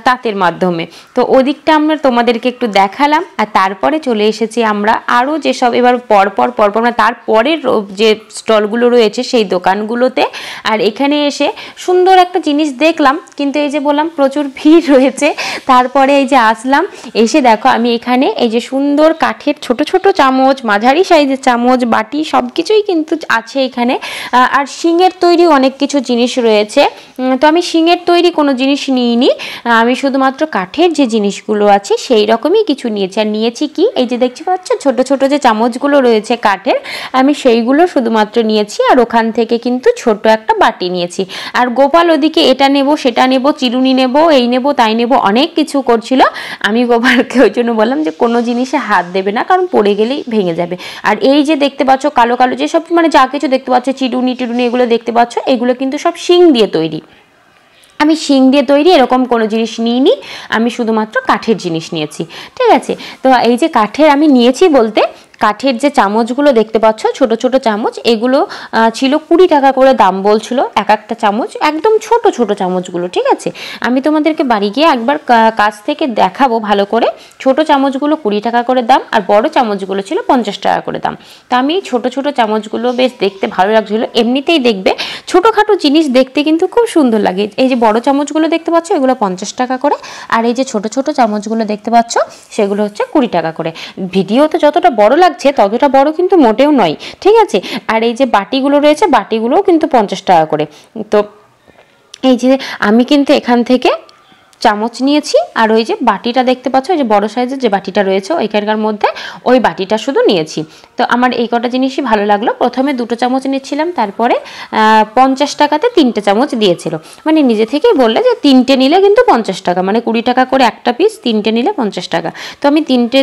তাঁতের মাধ্যমে। তো ওদিকটা আমরা তোমাদেরকে একটু দেখালাম। আর তারপরে চলে এসেছি আমরা আরও যেসব এবার পরপর মানে তারপরের যে স্টলগুলো রয়েছে সেই দোকানগুলোতে। আর এখানে এসে সুন্দর একটা জিনিস দেখলাম, কিন্তু এই যে বললাম প্রচুর ভিড় রয়েছে। তারপরে এই যে আসলাম, এসে দেখো আমি এখানে এই যে সুন্দর কাঠের ছোট ছোট চামচ, মাঝারি সাইজের চামচ, বাটি সব কিছুই কিন্তু আছে এখানে। আর শিঙের তৈরি অনেক কিছু জিনিস রয়েছে। তো আমি শিঙের তৈরি কোনো জিনিস নিইনি, আমি শুধুমাত্র কাঠের যে জিনিসগুলো আছে সেই রকমই কিছু নিয়েছি। আর নিয়েছি কি, এই যে দেখতে পাচ্ছ ছোট ছোট যে চামচগুলো রয়েছে কাঠের, আমি সেইগুলো শুধুমাত্র নিয়েছি। আর ওখান থেকে কিন্তু ছোট একটা বাটি নিয়েছি। আর গোপাল ওদিকে এটা নেব সেটা নেব, চিরুনি নেব, এই নেব তাই নেব, অনেক কিছু করছিল। আমি গোপালকে ওই জন্য বললাম যে কোনো জিনিসে হাত দেবে না, কারণ পড়ে গেলেই ভেঙে যাবে। আর এই যে দেখতে পাচ্ছ কালো কালো যেসব মানে যা কিছু দেখতে পাচ্ছ, চিরুনি টিরুনি এগুলো দেখতে পাচ্ছ, এগুলো কিন্তু সব শিং দিয়ে তৈরি। আমি শিং দিয়ে তৈরি এরকম কোনো জিনিস নিইনি, আমি শুধুমাত্র কাঠের জিনিস নিয়েছি। ঠিক আছে, তো এই যে কাঠের আমি নিয়েছি বলতে, কাঠের যে চামচগুলো দেখতে পাচ্ছ ছোট ছোট চামচ, এগুলো ছিল 20 টাকা করে দাম বলছিল এক একটা চামচ, একদম ছোট ছোট চামচগুলো। ঠিক আছে, আমি তোমাদেরকে বাড়ি গিয়ে একবার কাছ থেকে দেখাবো ভালো করে। ছোট চামচগুলো 20 টাকা করে দাম, আর বড় চামচগুলো ছিল 50 টাকা করে দাম। তো আমি ছোট ছোট চামচগুলো বেশ দেখতে ভালো লাগছিলো। এমনিতেই দেখবে ছোটোখাটো জিনিস দেখতে কিন্তু খুব সুন্দর লাগে। এই যে বড় চামচগুলো দেখতে পাচ্ছ এগুলো 50 টাকা করে, আর এই যে ছোট ছোট চামচগুলো দেখতে পাচ্ছ সেগুলো হচ্ছে 20 টাকা করে। ভিডিওতে যতটা বড় লাগছে ততটা বড় কিন্তু মোটেও নয়। ঠিক আছে, আর এই যে বাটিগুলো রয়েছে বাটিগুলোও কিন্তু 50 টাকা করে। তো এই যে আমি কিন্তু এখান থেকে চামচ নিয়েছি, আর ওই যে বাটিটা দেখতে পাচ্ছ, ওই যে বড় সাইজের যে বাটিটা রয়েছে ওইখানকার মধ্যে ওই বাটিটা শুধু নিয়েছি। তো আমার এই কটা জিনিসই ভালো লাগলো। প্রথমে 2টো চামচ নিচ্ছিলাম, তারপরে 50 টাকাতে 3টে চামচ দিয়েছিল। মানে নিজে থেকেই বললে যে 3টে নিলে কিন্তু 50 টাকা, মানে 20 টাকা করে একটা পিস, 3টে নিলে 50 টাকা। তো আমি 3টে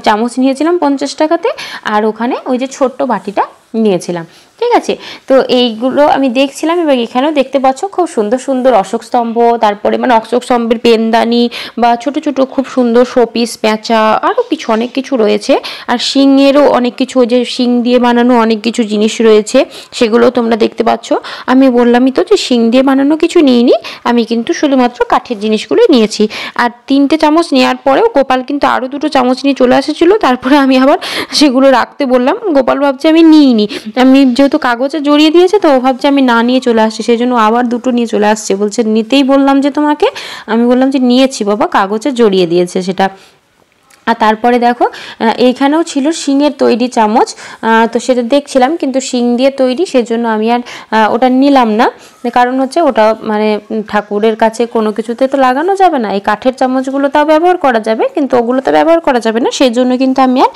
চামচ নিয়েছিলাম 50 টাকাতে, আর ওখানে ওই যে ছোট্ট বাটিটা নিয়েছিলাম। ঠিক আছে, তো এইগুলো আমি দেখছিলাম। এবং এখানেও দেখতে পাচ্ছ খুব সুন্দর সুন্দর অশোক স্তম্ভ, তারপরে মানে অশোক স্তম্ভের পেনদানি বা ছোট ছোট খুব সুন্দর শোপিস, পেঁচা, আরও কিছু অনেক কিছু রয়েছে। আর শিঙেরও অনেক কিছু, ওই যে শিং দিয়ে বানানো অনেক কিছু জিনিস রয়েছে, সেগুলো তোমরা দেখতে পাচ্ছ। আমি বললামই তো যে শিং দিয়ে বানানো কিছু নিইনি, আমি কিন্তু শুধুমাত্র কাঠের জিনিসগুলোই নিয়েছি। আর 3টে চামচ নেওয়ার পরেও গোপাল কিন্তু আরও 2টো চামচ নিয়ে চলে এসেছিলো। তারপরে আমি আবার সেগুলো রাখতে বললাম, গোপাল ভাবছে আমি নিইনি, আমি যেহেতু কাগজে জড়িয়ে দিয়েছে তো ও ভাবছে আমি না নিয়ে চলে আসছি, সেই জন্য আবার 2টো নিয়ে চলে আসছে। বলছে নিতেই বললাম যে তোমাকে, আমি বললাম যে নিয়েছি বাবা, কাগজে জড়িয়ে দিয়েছে সেটা। আর তারপরে দেখো এইখানেও ছিল শিঙের তৈরি চামচ, তো সেটা দেখছিলাম, কিন্তু শিং দিয়ে তৈরি, সেজন্য আমি আর ওটা নিলাম না। কারণ হচ্ছে ওটা মানে ঠাকুরের কাছে কোনো কিছুতে তো লাগানো যাবে না। এই কাঠের চামচগুলো তাও ব্যবহার করা যাবে, কিন্তু ওগুলো তো ব্যবহার করা যাবে না, সেই জন্য কিন্তু আমি আর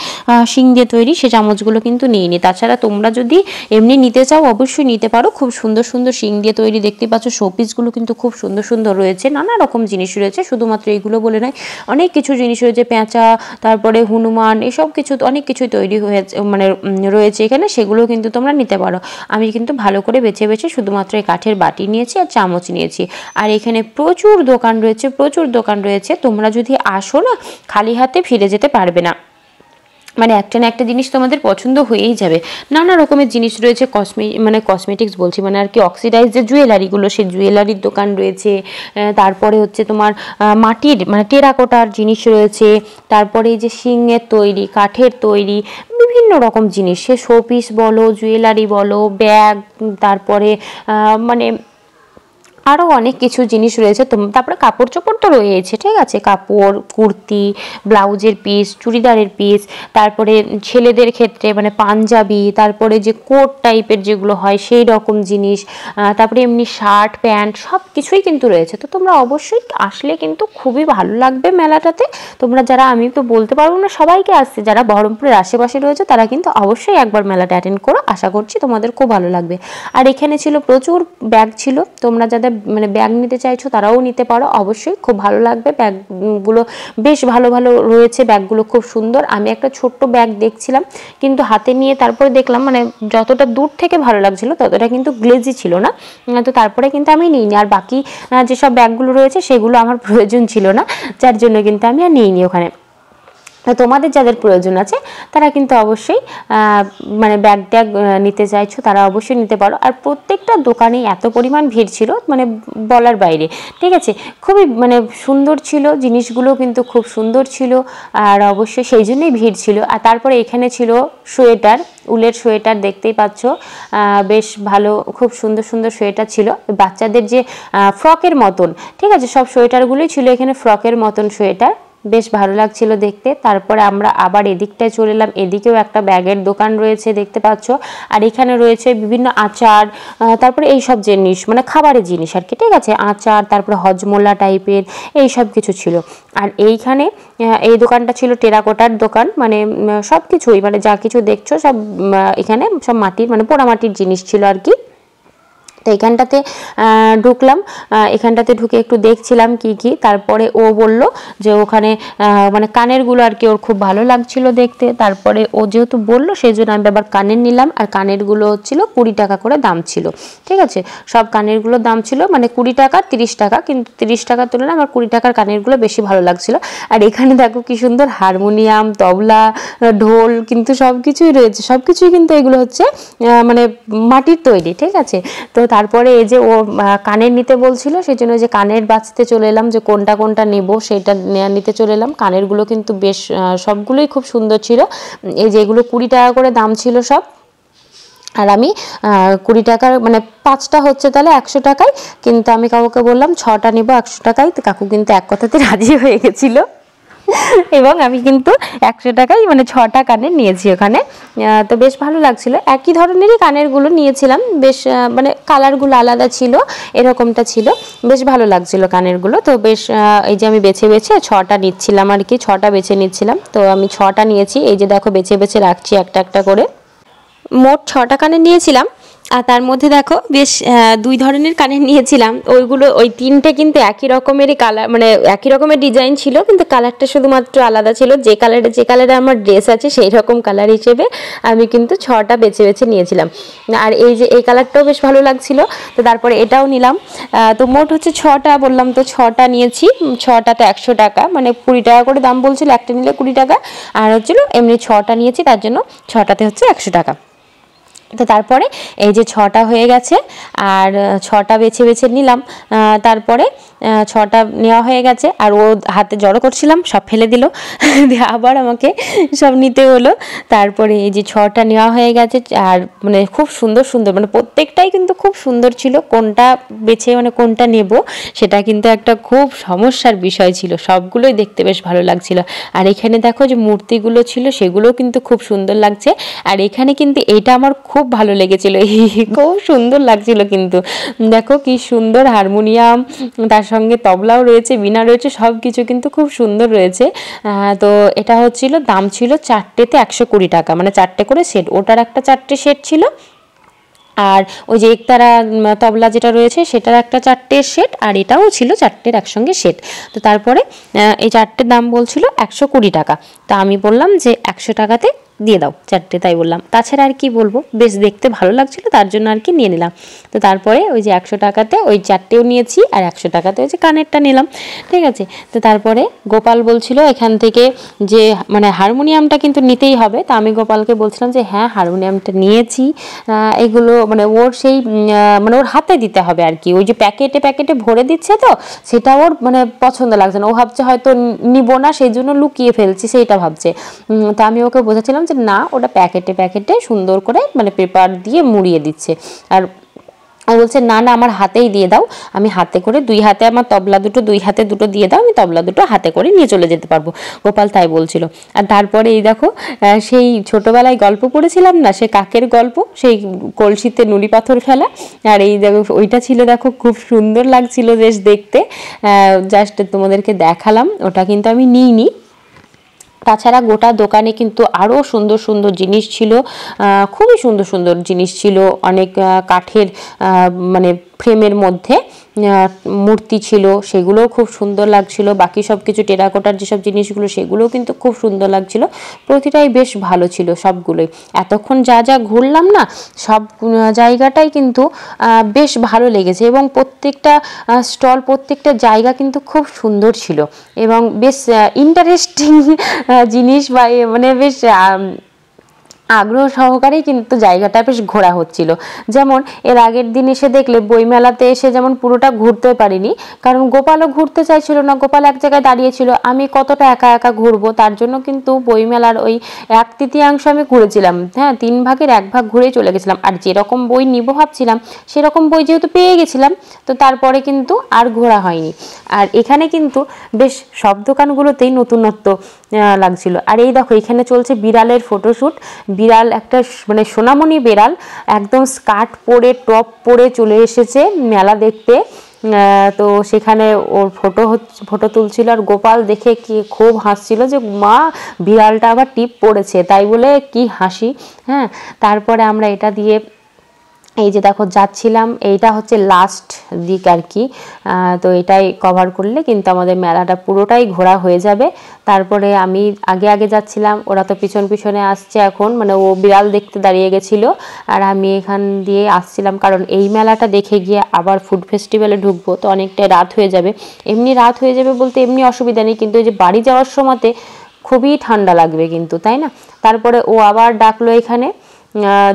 শিং দিয়ে তৈরি সে চামচগুলো কিন্তু নিইনি। তাছাড়া তোমরা যদি এমনি নিতে চাও অবশ্যই নিতে পারো, খুব সুন্দর সুন্দর শিং দিয়ে তৈরি দেখতে পাচ্ছ। শোপিসগুলো কিন্তু খুব সুন্দর সুন্দর রয়েছে, নানা রকম জিনিস রয়েছে, শুধুমাত্র এইগুলো বলে নয়, অনেক কিছু জিনিস রয়েছে, পেঁচা, তারপরে হনুমান, এসব কিছু অনেক কিছু তৈরি হয়েছে মানে রয়েছে এখানে, সেগুলো কিন্তু তোমরা নিতে পারো। আমি কিন্তু ভালো করে বেছে বেছে শুধুমাত্র এই কাঠের বাটি নিয়েছি আর চামচ নিয়েছি। আর এখানে প্রচুর দোকান রয়েছে, প্রচুর দোকান রয়েছে, তোমরা যদি আসো না খালি হাতে ফিরে যেতে পারবে না। মানে একটা না একটা জিনিস তোমাদের পছন্দ হয়েই যাবে। নানা রকমের জিনিস রয়েছে, কসমেটিক্স বলছি, মানে আর কি অক্সিডাইজ যে জুয়েলারিগুলো, সেই জুয়েলারির দোকান রয়েছে। তারপরে হচ্ছে তোমার মাটির মানে টেরাকোটার জিনিস রয়েছে। তারপরে এই যে শিঙের তৈরি, কাঠের তৈরি বিভিন্ন রকম জিনিস, সে শোপিস বলো, জুয়েলারি বলো, ব্যাগ, তারপরে মানে আরও অনেক কিছু জিনিস রয়েছে। তারপরে কাপড় চোপড় তো রয়েছে। ঠিক আছে, কাপড়, কুর্তি, ব্লাউজের পিস, চুড়িদারের পিস, তারপরে ছেলেদের ক্ষেত্রে মানে পাঞ্জাবি, তারপরে যে কোট টাইপের যেগুলো হয় সেই রকম জিনিস, তারপরে এমনি শার্ট প্যান্ট সব কিছুই কিন্তু রয়েছে। তো তোমরা অবশ্যই আসলে কিন্তু খুবই ভালো লাগবে মেলাটাতে। তোমরা যারা, আমি তো বলতে পারবো না সবাইকে আসছে, যারা বহরমপুরের আশেপাশে রয়েছে তারা কিন্তু অবশ্যই একবার মেলাটা অ্যাটেন্ড করো, আশা করছি তোমাদের খুব ভালো লাগবে। আর এখানে ছিল প্রচুর ব্যাগ ছিল, তোমরা যাদের মানে ব্যাগ নিতে চাইছো তারাও নিতে পারো, অবশ্যই খুব ভালো লাগবে। ব্যাগগুলো বেশ ভালো ভালো রয়েছে, ব্যাগগুলো খুব সুন্দর। আমি একটা ছোট্ট ব্যাগ দেখছিলাম, কিন্তু হাতে নিয়ে তারপরে দেখলাম মানে যতটা দূর থেকে ভালো লাগছিল ততটা কিন্তু গ্লেজি ছিল না, তো তারপরে কিন্তু আমি নিইনি। আর বাকি যেসব ব্যাগগুলো রয়েছে সেগুলো আমার প্রয়োজন ছিল না, যার জন্য কিন্তু আমি আর নিইনি ওখানে। তোমাদের যাদের প্রয়োজন আছে তারা কিন্তু অবশ্যই মানে ব্যাগ ট্যাগ নিতে চাইছো তারা অবশ্যই নিতে পারো। আর প্রত্যেকটা দোকানে এত পরিমাণ ভিড় ছিল মানে বলার বাইরে। ঠিক আছে, খুবই মানে সুন্দর ছিল, জিনিসগুলো কিন্তু খুব সুন্দর ছিল, আর অবশ্যই সেই জন্যই ভিড় ছিল। আর তারপরে এখানে ছিল সোয়েটার, উলের সোয়েটার দেখতেই পাচ্ছ, বেশ ভালো, খুব সুন্দর সুন্দর সোয়েটার ছিল, বাচ্চাদের যে ফ্রকের মতন। ঠিক আছে, সব সোয়েটারগুলোই ছিল এখানে ফ্রকের মতন সোয়েটার, বেশ ভালো লাগছিল দেখতে। তারপরে আমরা আবার এদিকটায় চলে এলাম, এদিকেও একটা ব্যাগের দোকান রয়েছে দেখতে পাচ্ছ, আর এখানে রয়েছে বিভিন্ন আচার, তারপরে এইসব জিনিস মানে খাবারের জিনিস আর কি, ঠিক আছে, আচার, তারপরে হজমোলা টাইপের এই সব কিছু ছিল। আর এইখানে এই দোকানটা ছিল টেরাকোটার দোকান, মানে সব কিছুই, মানে যা কিছু দেখছো সব এখানে সব মাটির মানে পোড়ামাটির জিনিস ছিল আর কি। তো এখানটাতে ঢুকলাম, এখানটাতে ঢুকে একটু দেখছিলাম কি কি। তারপরে ও বলল যে ওখানে মানে কানেরগুলো আর কি ওর খুব ভালো লাগছিল দেখতে। তারপরে ও যেহেতু বললো সেই জন্য আমি আবার কানের নিলাম, আর কানেরগুলো হচ্ছিল 20 টাকা করে দাম ছিল, ঠিক আছে। সব কানেরগুলোর দাম ছিল মানে 20 টাকা 30 টাকা, কিন্তু 30 টাকার তুলনায় আমার 20 টাকার কানেরগুলো বেশি ভালো লাগছিল। আর এখানে দেখো কি সুন্দর হারমোনিয়াম, তবলা, ঢোল, কিন্তু সব কিছুই রয়েছে, সব কিছুই কিন্তু এগুলো হচ্ছে মানে মাটির তৈরি, ঠিক আছে। তো তারপরে এই যে ও কানের নিতে বলছিল, সেই জন্য যে কানের বাছতে চলে এলাম যে কোনটা কোনটা নেব সেটা নিতে চলে এলাম। কানেরগুলো কিন্তু বেশ সবগুলোই খুব সুন্দর ছিল। এই যে এগুলো 20 টাকা করে দাম ছিল সব, আর আমি 20 টাকার মানে 5টা হচ্ছে তাহলে 100 টাকায়, কিন্তু আমি কাকুকে বললাম 6টা নেব 100 টাকায়। তো কাকু কিন্তু এক কথাতে রাজি হয়ে গেছিলো এবং আমি কিন্তু 100 টাকায় মানে 6টা কানের নিয়েছি ওখানে। তো বেশ ভালো লাগছিল, একই ধরনেরই কানেরগুলো নিয়েছিলাম, বেশ মানে কালারগুলো আলাদা ছিল, এরকমটা ছিল, বেশ ভালো লাগছিল কানেরগুলো। তো বেশ এই যে আমি বেছে বেছে 6টা নিচ্ছিলাম আর কি, 6টা বেছে নিচ্ছিলাম। তো আমি 6টা নিয়েছি, এই যে দেখো বেছে বেছে রাখছি একটা একটা করে। মোট 6টা কানের নিয়েছিলাম, আর তার মধ্যে দেখো বেশ 2 ধরনের কানের নিয়েছিলাম। ওইগুলো ওই 3টে কিন্তু একই রকমেরই কালার, মানে একই রকমের ডিজাইন ছিল, কিন্তু কালারটা শুধুমাত্র আলাদা ছিল। যে কালারে আমার ড্রেস আছে সেই রকম কালার হিসেবে আমি কিন্তু 6টা বেছে বেছে নিয়েছিলাম। আর এই যে এই কালারটাও বেশ ভালো লাগছিল, তো তারপরে এটাও নিলাম। তো মোট হচ্ছে 6টা, বললাম তো 6টা নিয়েছি। 6টাতে 100 টাকা, মানে 20 টাকা করে দাম বলছিল, একটা নিলে 20 টাকা, আর হচ্ছিল এমনি 6টা নিয়েছি, তার জন্য 6টাতে হচ্ছে 100 টাকা। তো তারপরে এই যে 6টা হয়ে গেছে, আর 6টা বেছে বেছে নিলাম। তারপরে 6টা নেওয়া হয়ে গেছে, আর ও হাতে জড়ো করছিলাম, সব ফেলে দিল, আবার আমাকে সব নিতে হলো। তারপরে এই যে 6টা নেওয়া হয়ে গেছে, আর মানে খুব সুন্দর সুন্দর, মানে প্রত্যেকটাই কিন্তু খুব সুন্দর ছিল। কোনটা বেছে মানে কোনটা নেব সেটা কিন্তু একটা খুব সমস্যার বিষয় ছিল, সবগুলোই দেখতে বেশ ভালো লাগছিল। আর এখানে দেখো যে মূর্তিগুলো ছিল সেগুলোও কিন্তু খুব সুন্দর লাগছে। আর এখানে কিন্তু এটা আমার খুব ভালো লেগেছিল, খুব সুন্দর লাগছিল, কিন্তু দেখো কি সুন্দর হারমোনিয়াম, তার সঙ্গে তবলাও রয়েছে, বীণা রয়েছে, সব কিছু কিন্তু খুব সুন্দর রয়েছে। তো এটা হচ্ছিল দাম ছিল 4টেতে 120 টাকা, মানে 4টে করে সেট, ওটার একটা 4টে সেট ছিল, আর ওই যে একতারা তবলা যেটা রয়েছে সেটার একটা 4টে সেট, আর এটাও ছিল 4টের একসঙ্গে সেট। তো তারপরে এই 4টের দাম বলছিল 120 টাকা। তা আমি বললাম যে 100 টাকাতে দিয়ে দাও 4টে, তাই বললাম, তাছাড়া আর কি বলবো, বেশ দেখতে ভালো লাগছিল তার জন্য আর কি নিয়ে নিলাম। তো তারপরে ওই যে 100 টাকাতে ওই 4টেও নিয়েছি, আর 100 টাকাতে ওই যে কানেরটা নিলাম, ঠিক আছে। তো তারপরে গোপাল বলছিল এখান থেকে যে মানে হারমোনিয়ামটা কিন্তু নিতেই হবে। তা আমি গোপালকে বলছিলাম যে হ্যাঁ হারমোনিয়ামটা নিয়েছি, এগুলো মানে ওর সেই মানে ওর হাতে দিতে হবে আর কি, ওই যে প্যাকেটে প্যাকেটে ভরে দিচ্ছে, তো সেটা ওর মানে পছন্দ লাগছে না, ও ভাবছে হয়তো নিব না সেই জন্য লুকিয়ে ফেলছি, সেইটা ভাবছে। তা আমি ওকে বোঝাচ্ছিলাম যে না, ওটা প্যাকেটে প্যাকেটে সুন্দর করে মানে পেপার দিয়ে মুড়িয়ে দিচ্ছে। আর আমি বলছে না না আমার হাতেই দিয়ে দাও, আমি হাতে করে 2 হাতে, আমার তবলা দুটো 2 হাতে দুটো দিয়ে দাও, আমি তবলা দুটো হাতে করে নিয়ে চলে যেতে পারবো, গোপাল তাই বলছিল। আর তারপরে এই দেখো সেই ছোটোবেলায় গল্প পড়েছিলাম না, সে কাকের গল্প, সেই কলসিতে নুড়ি পাথর ফেলা, আর এই দেখো ওইটা ছিল, দেখো খুব সুন্দর লাগছিল বেশ দেখতে, জাস্ট তোমাদেরকে দেখালাম, ওটা কিন্তু আমি নিইনি। তাছাড়া গোটা দোকানে কিন্তু আরও সুন্দর সুন্দর জিনিস ছিল, খুবই সুন্দর সুন্দর জিনিস ছিল, অনেক কাঠের মানে ফ্রেমের মধ্যে মূর্তি ছিল, সেগুলোও খুব সুন্দর লাগছিল। বাকি সব কিছু টেরাকোটার যেসব জিনিসগুলো সেগুলোও কিন্তু খুব সুন্দর লাগছিল, প্রতিটাই বেশ ভালো ছিল সবগুলোই। এতক্ষণ যা যা ঘুরলাম না, সব জায়গাটাই কিন্তু বেশ ভালো লেগেছে, এবং প্রত্যেকটা স্টল, প্রত্যেকটা জায়গা কিন্তু খুব সুন্দর ছিল, এবং বেশ ইন্টারেস্টিং জিনিস বা মানে বেশ আগ্রহ সহকারেই কিন্তু জায়গাটা বেশ ঘোরা হচ্ছিল। যেমন এর আগের দিন এসে দেখলে বইমেলাতে এসে যেমন পুরোটা ঘুরতে পারিনি, কারণ গোপালও ঘুরতে চাইছিল না, গোপাল এক জায়গায় দাঁড়িয়েছিল, আমি কতটা একা একা ঘুরবো, তার জন্য কিন্তু বইমেলার ওই 1/3 আমি ঘুরেছিলাম। হ্যাঁ, 3 ভাগের 1 ভাগ ঘুরেই চলে গেছিলাম। আর যেরকম বই নিব ভাবছিলাম সেরকম বই যেহেতু পেয়ে গেছিলাম, তো তারপরে কিন্তু আর ঘোরা হয়নি। আর এখানে কিন্তু বেশ সব দোকানগুলোতেই নতুনত্ব লাগছিল। আর এই দেখো এখানে চলছে বিড়ালের ফটোশ্যুট। বিড়াল একটা মানে সোনামণি বিড়াল একদম স্কার্ট পরে টপ পরে চলে এসেছে মেলা দেখতে। তো সেখানে ওর ফটো তুলছিল, আর গোপাল দেখে কি খুব হাসছিল যে মা বিড়ালটা আবার টিপ পড়েছে, তাই বলে কি হাসি। হ্যাঁ, তারপরে আমরা এটা দিয়ে এই যে দেখো যাচ্ছিলাম, এইটা হচ্ছে লাস্ট দিক আর কি। তো এটাই কভার করলে কিন্তু আমাদের মেলাটা পুরোটাই ঘোরা হয়ে যাবে। তারপরে আমি আগে আগে যাচ্ছিলাম, ওরা তো পিছন পিছনে আসছে এখন, মানে ও বিড়াল দেখতে দাঁড়িয়ে গেছিলো, আর আমি এখান দিয়ে আসছিলাম, কারণ এই মেলাটা দেখে গিয়ে আবার ফুড ফেস্টিভ্যালে ঢুকবো, তো অনেকটাই রাত হয়ে যাবে। এমনি রাত হয়ে যাবে বলতে এমনি অসুবিধা নেই, কিন্তু এই যে বাড়ি যাওয়ার সময়তে খুবই ঠান্ডা লাগবে কিন্তু, তাই না? তারপরে ও আবার ডাকলো এখানে,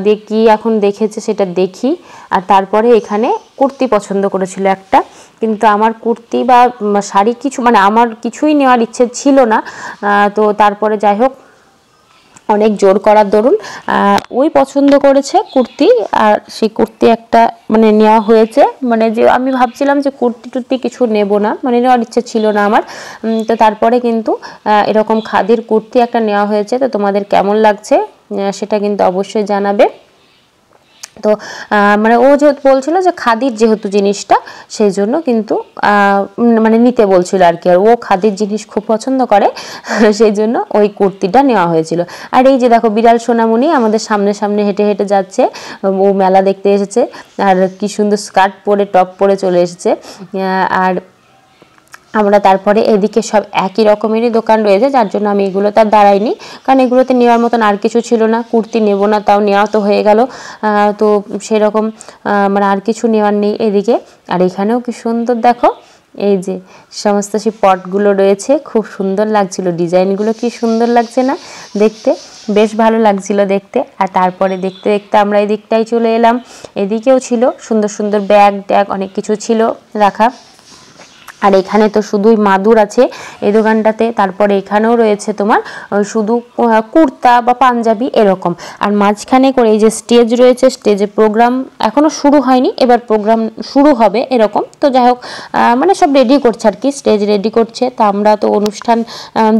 দেখি এখন দেখেছে সেটা দেখি। আর তারপরে এখানে কুর্তি পছন্দ করেছিল একটা, কিন্তু আমার কুর্তি বা শাড়ি কিছু মানে আমার কিছুই নেওয়ার ইচ্ছে ছিল না। তো তারপরে যাই হোক অনেক জোর করার দরুন ওই পছন্দ করেছে কুর্তি, আর সেই কুর্তি একটা মানে নেওয়া হয়েছে। মানে যে আমি ভাবছিলাম যে কুর্তি টুর্তি কিছু নেব না, মানে নেওয়ার ইচ্ছে ছিল না আমার। তো তারপরে কিন্তু এরকম খাদির কুর্তি একটা নেওয়া হয়েছে। তো তোমাদের কেমন লাগছে সেটা কিন্তু অবশ্যই জানাবে। তো মানে ও যেহেতু বলছিল যে খাদির যেহেতু জিনিসটা, সেই জন্য কিন্তু মানে নিতে বলছিল আর কি, আর ও খাদির জিনিস খুব পছন্দ করে, সেই জন্য ওই কুর্তিটা নেওয়া হয়েছিল। আর এই যে দেখো বিড়াল সোনামণি আমাদের সামনে সামনে হেঁটে হেঁটে যাচ্ছে, ও মেলা দেখতে এসেছে, আর কি সুন্দর স্কার্ট পরে টপ পরে চলে এসেছে। আর আমরা তারপরে এদিকে সব একই রকমেরই দোকান রয়েছে, যার জন্য আমি এগুলোতে আর দাঁড়াইনি, কারণ এগুলোতে নেওয়ার মতন আর কিছু ছিল না। কুর্তি নেব না, তাও নেওয়া তো হয়ে গেল, তো সেরকম মানে আর কিছু নেওয়ার নেই এদিকে। আর এখানেও কি সুন্দর দেখো, এই যে সমস্ত সেই পটগুলো রয়েছে, খুব সুন্দর লাগছিল, ডিজাইনগুলো কি সুন্দর লাগছে না দেখতে, বেশ ভালো লাগছিল দেখতে। আর তারপরে দেখতে দেখতে আমরা এই দিকটাই চলে এলাম, এদিকেও ছিল সুন্দর সুন্দর ব্যাগ ট্যাগ অনেক কিছু ছিল রাখা। আর এখানে তো শুধুই মাদুর আছে এই দোকানটাতে। তারপরে এখানেও রয়েছে তোমার শুধু কুর্তা বা পাঞ্জাবি এরকম। আর মাঝখানে করে এই যে স্টেজ রয়েছে, স্টেজে প্রোগ্রাম এখনও শুরু হয়নি, এবার প্রোগ্রাম শুরু হবে এরকম। তো যাই হোক মানে সব রেডি করছে আর কি, স্টেজ রেডি করছে। তা আমরা তো অনুষ্ঠান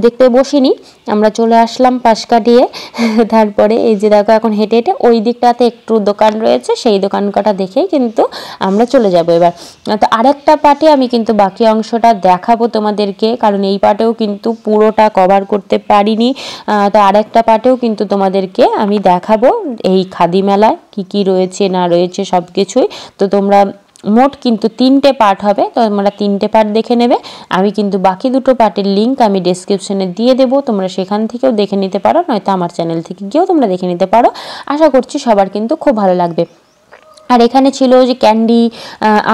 দেখতে বসিনি, আমরা চলে আসলাম পাশ কাটিয়ে। তারপরে এই যে দেখো এখন হেঁটে হেঁটে ওই দিকটাতে একটু দোকান রয়েছে, সেই দোকান কটা দেখেই কিন্তু আমরা চলে যাব এবার। তো আরেকটা পার্টে আমি কিন্তু বাকি অংশটা দেখাবো তোমাদেরকে, কারণ এই পার্টেও কিন্তু পুরোটা কভার করতে পারিনি। তো আরেকটা পার্টেও কিন্তু তোমাদেরকে আমি দেখাবো এই খাদি মেলায় কি কি রয়েছে না রয়েছে সব কিছুই। তো তোমরা মোট কিন্তু 3টে পার্ট হবে, তো তোমরা 3টে পার্ট দেখে নেবে। আমি কিন্তু বাকি দুটো পার্টের লিঙ্ক আমি ডেসক্রিপশনে দিয়ে দেবো, তোমরা সেখান থেকেও দেখে নিতে পারো, নয়তো আমার চ্যানেল থেকে গিয়েও তোমরা দেখে নিতে পারো। আশা করছি সবার কিন্তু খুব ভালো লাগবে। আর এখানে ছিল যে ক্যান্ডি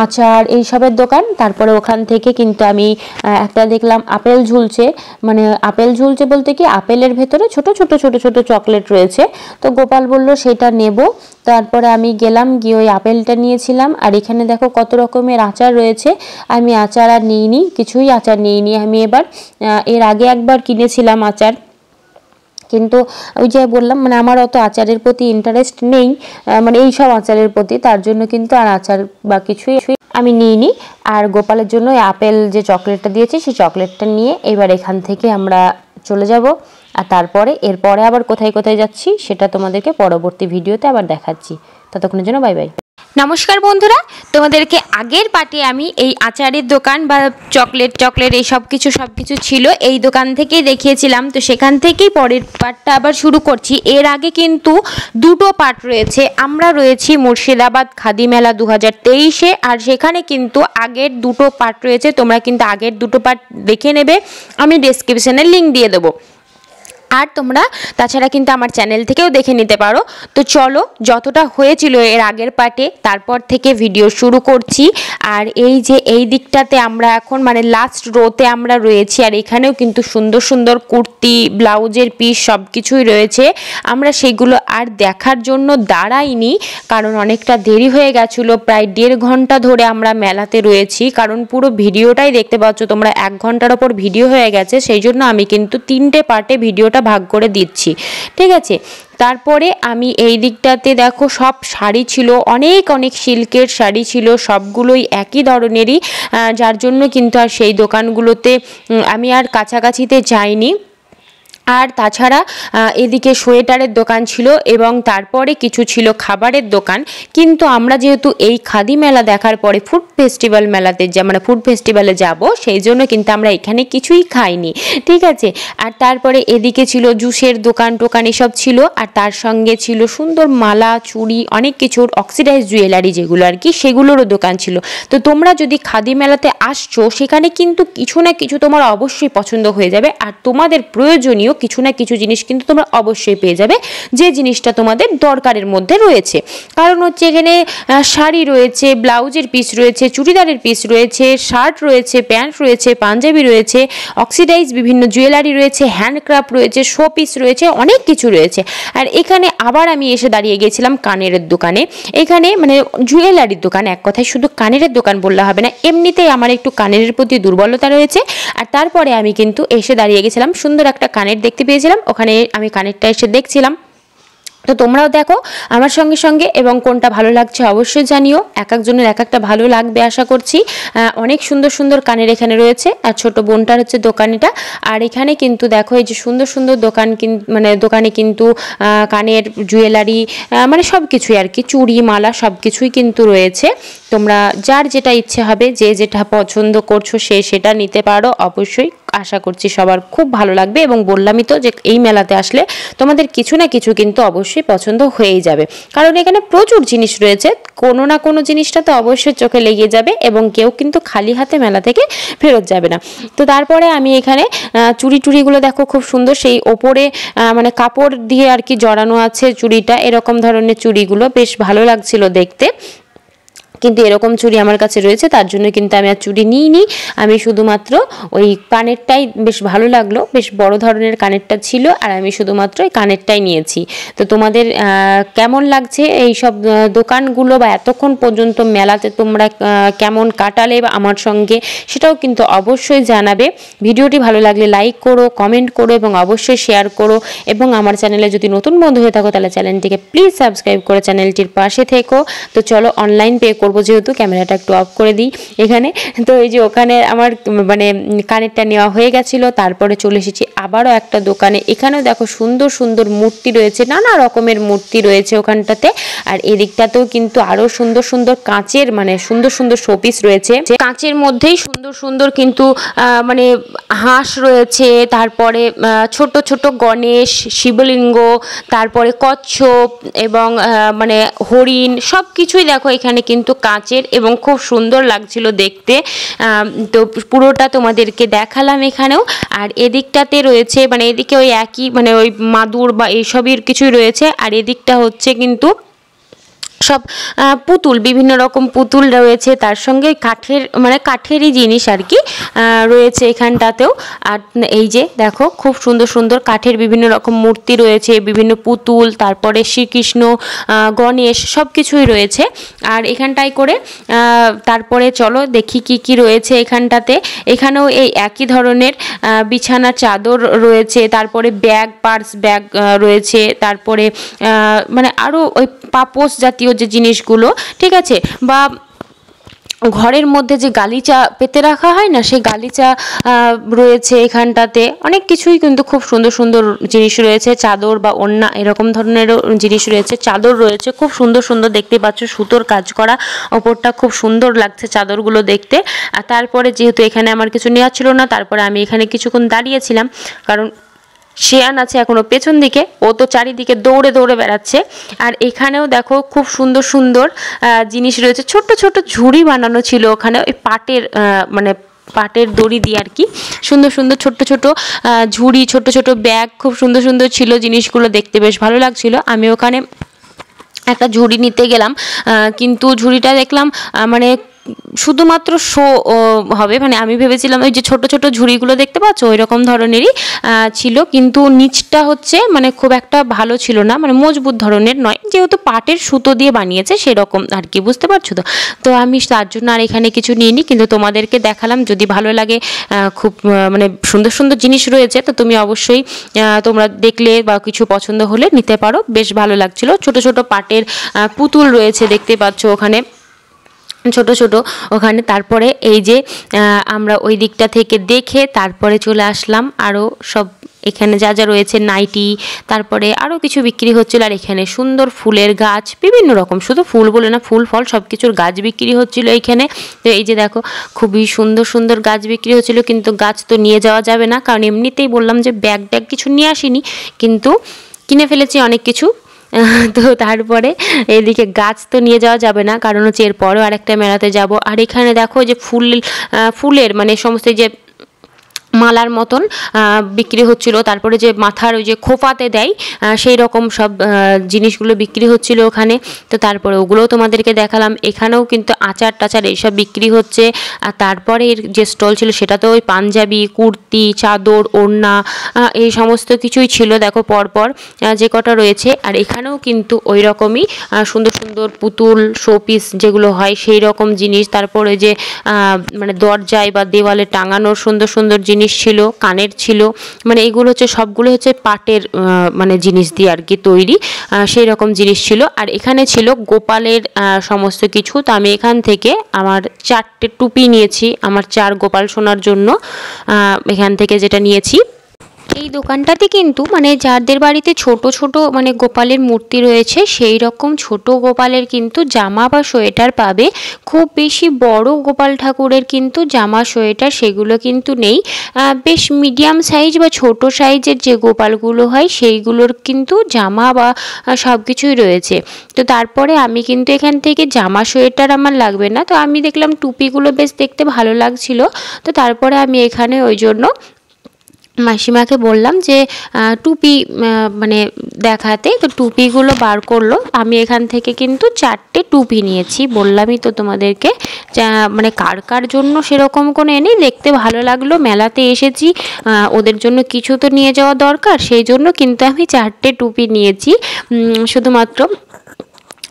আচার এইসবের দোকান। তারপরে ওখান থেকে কিন্তু আমি একটা দেখলাম আপেল ঝুলছে, মানে আপেল ঝুলছে বলতে কি আপেলের ভেতরে ছোট ছোট ছোট ছোট চকলেট রয়েছে। তো গোপাল বলল সেটা নেব, তারপরে আমি গেলাম, গিয়ে ওই আপেলটা নিয়েছিলাম। আর এখানে দেখো কত রকমের আচার রয়েছে, আমি আচার আর নিইনি, কিছুই আচার নিইনি আমি এবার। এর আগে একবার কিনেছিলাম আচার, কিন্তু ওই যে বললাম মানে আমার অত আচারের প্রতি ইন্টারেস্ট নেই, মানে এই সব আচারের প্রতি, তার জন্য কিন্তু আর আচার বা কিছুই আমি নিইনি। আর গোপালের জন্য আপেল যে চকলেটটা দিয়েছি সেই চকলেটটা নিয়ে এবার এখান থেকে আমরা চলে যাব। আর তারপরে এরপরে আবার কোথায় কোথায় যাচ্ছি সেটা তোমাদেরকে পরবর্তী ভিডিওতে আবার দেখাচ্ছি। ততক্ষণের জন্য বাই বাই। নমস্কার বন্ধুরা, তোমাদেরকে আগের পার্টে আমি এই আচারের দোকান বা চকলেট এই সব কিছু ছিল এই দোকান থেকেই দেখিয়েছিলাম। তো সেখান থেকেই পরের পার্টটা আবার শুরু করছি। এর আগে কিন্তু দুটো পার্ট রয়েছে, আমরা রয়েছি মুর্শিদাবাদ খাদি মেলা 2023-এ, আর সেখানে কিন্তু আগের দুটো পার্ট রয়েছে, তোমরা কিন্তু আগের দুটো পার্ট দেখে নেবে, আমি ডেসক্রিপশনে লিঙ্ক দিয়ে দেবো। আর তোমরা তাছাড়া কিন্তু আমার চ্যানেল থেকেও দেখে নিতে পারো। তো চলো, যতটা হয়েছিল এর আগের পার্টে তারপর থেকে ভিডিও শুরু করছি। আর এই যে এই দিকটাতে আমরা এখন মানে লাস্ট রোতে আমরা রয়েছি, আর এখানেও কিন্তু সুন্দর সুন্দর কুর্তি, ব্লাউজের পিস সব কিছুই রয়েছে। আমরা সেগুলো আর দেখার জন্য দাঁড়াইনি, কারণ অনেকটা দেরি হয়ে গেছিলো। প্রায় 1.5 ঘন্টা ধরে আমরা মেলাতে রয়েছি, কারণ পুরো ভিডিওটাই দেখতে পাচ্ছ তোমরা, 1 ঘন্টার ওপর ভিডিও হয়ে গেছে। সেই জন্য আমি কিন্তু 3টে পার্টে ভিডিওটা ভাগ করে দিচ্ছি, ঠিক আছে। তারপরে আমি এই দিকটাতে দেখো সব শাড়ি ছিল, অনেক অনেক সিল্কের শাড়ি ছিল, সবগুলোই একই ধরনেরই, যার জন্য কিন্তু আর সেই দোকানগুলোতে আমি আর কাছাকাছিতে যাইনি। আর তাছাড়া এদিকে সোয়েটারের দোকান ছিল এবং তারপরে কিছু ছিল খাবারের দোকান। কিন্তু আমরা যেহেতু এই খাদি মেলা দেখার পরে ফুড ফেস্টিভ্যাল মেলাতে মানে ফুড ফেস্টিভ্যালে যাব, সেই জন্য কিন্তু আমরা এখানে কিছুই খাইনি, ঠিক আছে। আর তারপরে এদিকে ছিল জুসের দোকান টোকান এসব ছিল, আর তার সঙ্গে ছিল সুন্দর মালা, চুড়ি, অনেক কিছুর অক্সিডাইজ জুয়েলারি যেগুলো আর কি, সেগুলোরও দোকান ছিল। তো তোমরা যদি খাদি মেলাতে আসছো, সেখানে কিন্তু কিছু না কিছু তোমার অবশ্যই পছন্দ হয়ে যাবে, আর তোমাদের প্রয়োজনীয় কিছু না কিছু জিনিস কিন্তু তোমরা অবশ্যই পেয়ে যাবে, যে জিনিসটা তোমাদের দরকারের মধ্যে রয়েছে। কারণ হচ্ছে এখানে শাড়ি রয়েছে, ব্লাউজের পিস রয়েছে, চুড়িদারের পিস রয়েছে, শার্ট রয়েছে, প্যান্ট রয়েছে, পাঞ্জাবি রয়েছে, অক্সিডাইজ বিভিন্ন জুয়েলারি রয়েছে, হ্যান্ডক্রাফট রয়েছে, শো পিস রয়েছে, অনেক কিছু রয়েছে। আর এখানে আবার আমি এসে দাঁড়িয়ে গেছিলাম কানের দোকানে। এখানে মানে জুয়েলারির দোকান, এক কথায় শুধু কানের দোকান বললে হবে না, এমনিতেই আমার একটু কানের প্রতি দুর্বলতা রয়েছে। আর তারপরে আমি কিন্তু এসে দাঁড়িয়ে গেছিলাম, সুন্দর একটা কানের দেখতে পেয়েছিলাম, ওখানে আমি কানেরটা এসে দেখছিলাম। তো তোমরাও দেখো আমার সঙ্গে সঙ্গে, এবং কোনটা ভালো লাগছে অবশ্যই জানিও। এক একজনের এক একটা ভালো লাগবে আশা করছি। অনেক সুন্দর সুন্দর কানের এখানে রয়েছে, আর ছোট বোনটার হচ্ছে দোকানিটা। আর এখানে কিন্তু দেখো এই যে সুন্দর সুন্দর দোকান, মানে দোকানে কিন্তু কানের জুয়েলারি মানে সব কিছুই আর কি, চুড়ি মালা সব কিছুই কিন্তু রয়েছে। তোমরা যার যেটা ইচ্ছে হবে, যে যেটা পছন্দ করছো সে সেটা নিতে পারো অবশ্যই। আশা করছি সবার খুব ভালো লাগবে, এবং বললামই তো যে এই মেলাতে আসলে তোমাদের কিছু না কিছু কিন্তু অবশ্যই পছন্দ হয়েই যাবে, কারণ এখানে প্রচুর জিনিস রয়েছে। কোনো না কোনো জিনিসটা তো অবশ্যই চোখে লেগে যাবে, এবং কেউ কিন্তু খালি হাতে মেলা থেকে ফেরত যাবে না। তো তারপরে আমি এখানে চুড়িগুলো দেখো খুব সুন্দর, সেই ওপরে মানে কাপড় দিয়ে আর কি জড়ানো আছে চুড়িটা, এরকম ধরনের চুড়িগুলো বেশ ভালো লাগছিল দেখতে। কিন্তু এরকম চুড়ি আমার কাছে রয়েছে, তার জন্য কিন্তু আমি আর চুড়ি নিইনি। আমি শুধুমাত্র ওই কানেরটাই বেশ ভালো লাগলো, বেশ বড় ধরনের কানেরটা ছিল, আর আমি শুধুমাত্র এই কানেরটাই নিয়েছি। তো তোমাদের কেমন লাগছে এই সব দোকানগুলো, বা এতক্ষণ পর্যন্ত মেলাতে তোমরা কেমন কাটালে বা আমার সঙ্গে, সেটাও কিন্তু অবশ্যই জানাবে। ভিডিওটি ভালো লাগলে লাইক করো, কমেন্ট করো, এবং অবশ্যই শেয়ার করো। এবং আমার চ্যানেলে যদি নতুন বন্ধু হয়ে থাকো, তাহলে চ্যানেলটিকে প্লিজ সাবস্ক্রাইব করে চ্যানেলটির পাশে থেকো। তো চলো অনলাইন পে করবো, যেহেতু ক্যামেরাটা একটু অফ করে দিই এখানে। তো এই যে ওখানে আমার মানে কানেরটা নেওয়া হয়ে গেছিলো, তারপরে চলে এসেছি আবারও একটা দোকানে। এখানেও দেখো সুন্দর সুন্দর মূর্তি রয়েছে, নানা রকমের মূর্তি রয়েছে ওখানটাতে। আর এদিকটাতেও কিন্তু আরও সুন্দর সুন্দর কাঁচের মানে সুন্দর সুন্দর শোপিস রয়েছে, কাঁচের মধ্যেই সুন্দর সুন্দর কিন্তু মানে হাঁস রয়েছে, তারপরে ছোট ছোট গণেশ, শিবলিঙ্গ, তারপরে কচ্ছপ এবং মানে হরিণ, সব কিছুই দেখো এখানে কিন্তু কাঁচের, এবং খুব সুন্দর লাগছিল দেখতে। তো পুরোটা তোমাদেরকে দেখালাম এখানেও। আর এদিকটাতে রয়েছে মানে এদিকে ওই একই মানে ওই মাদুর বা এইসবই কিছুই রয়েছে, আর এদিকটা হচ্ছে কিন্তু সব পুতুল, বিভিন্ন রকম পুতুল রয়েছে, তার সঙ্গে কাঠের মানে কাঠেরই জিনিস আর কি রয়েছে এখানটাতেও। আর এই যে দেখো খুব সুন্দর সুন্দর কাঠের বিভিন্ন রকম মূর্তি রয়েছে, বিভিন্ন পুতুল, তারপরে শ্রীকৃষ্ণ, গণেশ, সব কিছুই রয়েছে। আর এখানটায় করে তারপরে চলো দেখি কি কি রয়েছে এখানটাতে। এখানেও এই একই ধরনের বিছানা চাদর রয়েছে, তারপরে ব্যাগ, পার্স ব্যাগ রয়েছে, তারপরে মানে আরও ওই পাপোশ জাতীয় যে জিনিসগুলো, ঠিক আছে, বা ঘরের মধ্যে যে গালিচা পেতে রাখা হয় না, সেই গালিচা রয়েছে এখানটাতে। অনেক কিছুই কিন্তু খুব সুন্দর সুন্দর জিনিস রয়েছে, চাদর বা ওড়না এরকম ধরনেরও জিনিস রয়েছে, চাদর রয়েছে খুব সুন্দর সুন্দর, দেখতে পাচ্ছ সুতোর কাজ করা, ওপরটা খুব সুন্দর লাগছে চাদরগুলো দেখতে। আর তারপরে যেহেতু এখানে আমার কিছু নেওয়া ছিল না, তারপরে আমি এখানে কিছুক্ষণ দাঁড়িয়েছিলাম, কারণ শেয়ান আছে এখনো পেছন দিকে, ও তো চারিদিকে দৌড়ে দৌড়ে বেড়াচ্ছে। আর এখানেও দেখো খুব সুন্দর সুন্দর জিনিস রয়েছে, ছোট ছোট ঝুড়ি বানানো ছিল ওখানে, ওই পাটের মানে পাটের দড়ি দিয়ে আর কি সুন্দর সুন্দর ছোট্ট ছোট ঝুড়ি, ছোট ছোট ব্যাগ, খুব সুন্দর সুন্দর ছিল জিনিসগুলো, দেখতে বেশ ভালো লাগছিল। আমি ওখানে একটা ঝুড়ি নিতে গেলাম, কিন্তু ঝুড়িটা দেখলাম মানে শুধুমাত্র শো হবে, মানে আমি ভেবেছিলাম ওই যে ছোট ছোট ঝুড়িগুলো দেখতে পাচ্ছ ওই রকম ধরনেরই ছিল, কিন্তু নিচটা হচ্ছে মানে খুব একটা ভালো ছিল না, মানে মজবুত ধরনের নয়, যেহেতু পাটের সুতো দিয়ে বানিয়েছে সেরকম আর কি, বুঝতে পারছো তো। তো আমি তার জন্য আর এখানে কিছু নিইনি, কিন্তু তোমাদেরকে দেখালাম, যদি ভালো লাগে, খুব মানে সুন্দর সুন্দর জিনিস রয়েছে, তো তুমি অবশ্যই তোমরা দেখলে বা কিছু পছন্দ হলে নিতে পারো, বেশ ভালো লাগছিল। ছোট ছোট পাটের পুতুল রয়েছে দেখতে পাচ্ছ ওখানে ছোট ছোট ওখানে। তারপরে এই যে আমরা ওই দিকটা থেকে দেখে তারপরে চলে আসলাম আরও সব এখানে যা যা রয়েছে, নাইটি, তারপরে আরও কিছু বিক্রি হচ্ছিল। আর এখানে সুন্দর ফুলের গাছ, বিভিন্ন রকম, শুধু ফুল বলে না, ফুল ফল সব কিছুর গাছ বিক্রি হচ্ছিল এইখানে। তো এই যে দেখো খুবই সুন্দর সুন্দর গাছ বিক্রি হচ্ছিল, কিন্তু গাছ তো নিয়ে যাওয়া যাবে না, কারণ এমনিতেই বললাম যে ব্যাগ ট্যাগ কিছু নিয়ে আসিনি, কিন্তু কিনে ফেলেছি অনেক কিছু। তো তারপরে এদিকে গাছ তো নিয়ে যাওয়া যাবে না, কারণ হচ্ছে এরপরও আরেকটা মেলাতে যাব। আর এখানে দেখো যে ফুলের মানে সমস্ত যে মালার মতন বিক্রি হচ্ছিল, তারপরে যে মাথার ওই যে খোপাতে দেয় সেই রকম সব জিনিসগুলো বিক্রি হচ্ছিল ওখানে। তো তারপরে ওগুলোও তোমাদেরকে দেখালাম। এখানেও কিন্তু আচার টাচার এইসব বিক্রি হচ্ছে। আর তারপরে এর যে স্টল ছিল সেটা তো ওই পাঞ্জাবি, কুর্তি, চাদর, ওড়না, এই সমস্ত কিছুই ছিল দেখো পরপর যে কটা রয়েছে। আর এখানেও কিন্তু ওই রকমই সুন্দর সুন্দর পুতুল, শোপিস যেগুলো হয় সেই রকম জিনিস, তারপরে যে মানে দরজায় বা দেওয়ালে টাঙানোর সুন্দর সুন্দর জিনিস ছিল, কানের ছিল, মানে এইগুলো হচ্ছে সবগুলো হচ্ছে পাটের মানে জিনিস দিয়ে আর কি তৈরি, সেই রকম জিনিস ছিল। আর এখানে ছিল গোপালের সমস্ত কিছু। তো আমি এখান থেকে আমার 4টে টুপি নিয়েছি আমার 4 গোপাল সোনার জন্য, এখান থেকে যেটা নিয়েছি। এই দোকানটাতে কিন্তু মানে যাদের বাড়িতে ছোট ছোট মানে গোপালের মূর্তি রয়েছে সেই রকম ছোট গোপালের কিন্তু জামা বা সোয়েটার পাবে। খুব বেশি বড় গোপাল ঠাকুরের কিন্তু জামা সোয়েটার সেগুলো কিন্তু নেই। বেশ মিডিয়াম সাইজ বা ছোট সাইজের যে গোপালগুলো হয় সেইগুলোর কিন্তু জামা বা সব কিছুই রয়েছে। তো তারপরে আমি কিন্তু এখান থেকে জামা সোয়েটার আমার লাগবে না, তো আমি দেখলাম টুপিগুলো বেশ দেখতে ভালো লাগছিল। তো তারপরে আমি এখানে ওই জন্য মাসিমাকে বললাম যে টুপি মানে দেখাতে, তো টুপিগুলো বার করলো। আমি এখান থেকে কিন্তু 4টে টুপি নিয়েছি, বললামই তো তোমাদেরকে, মানে কার কার জন্য সেরকম কোনো এনে দেখতে ভালো লাগলো, মেলাতে এসেছি ওদের জন্য কিছু তো নিয়ে যাওয়া দরকার, সেই জন্য কিন্তু আমি 4টে টুপি নিয়েছি শুধুমাত্র।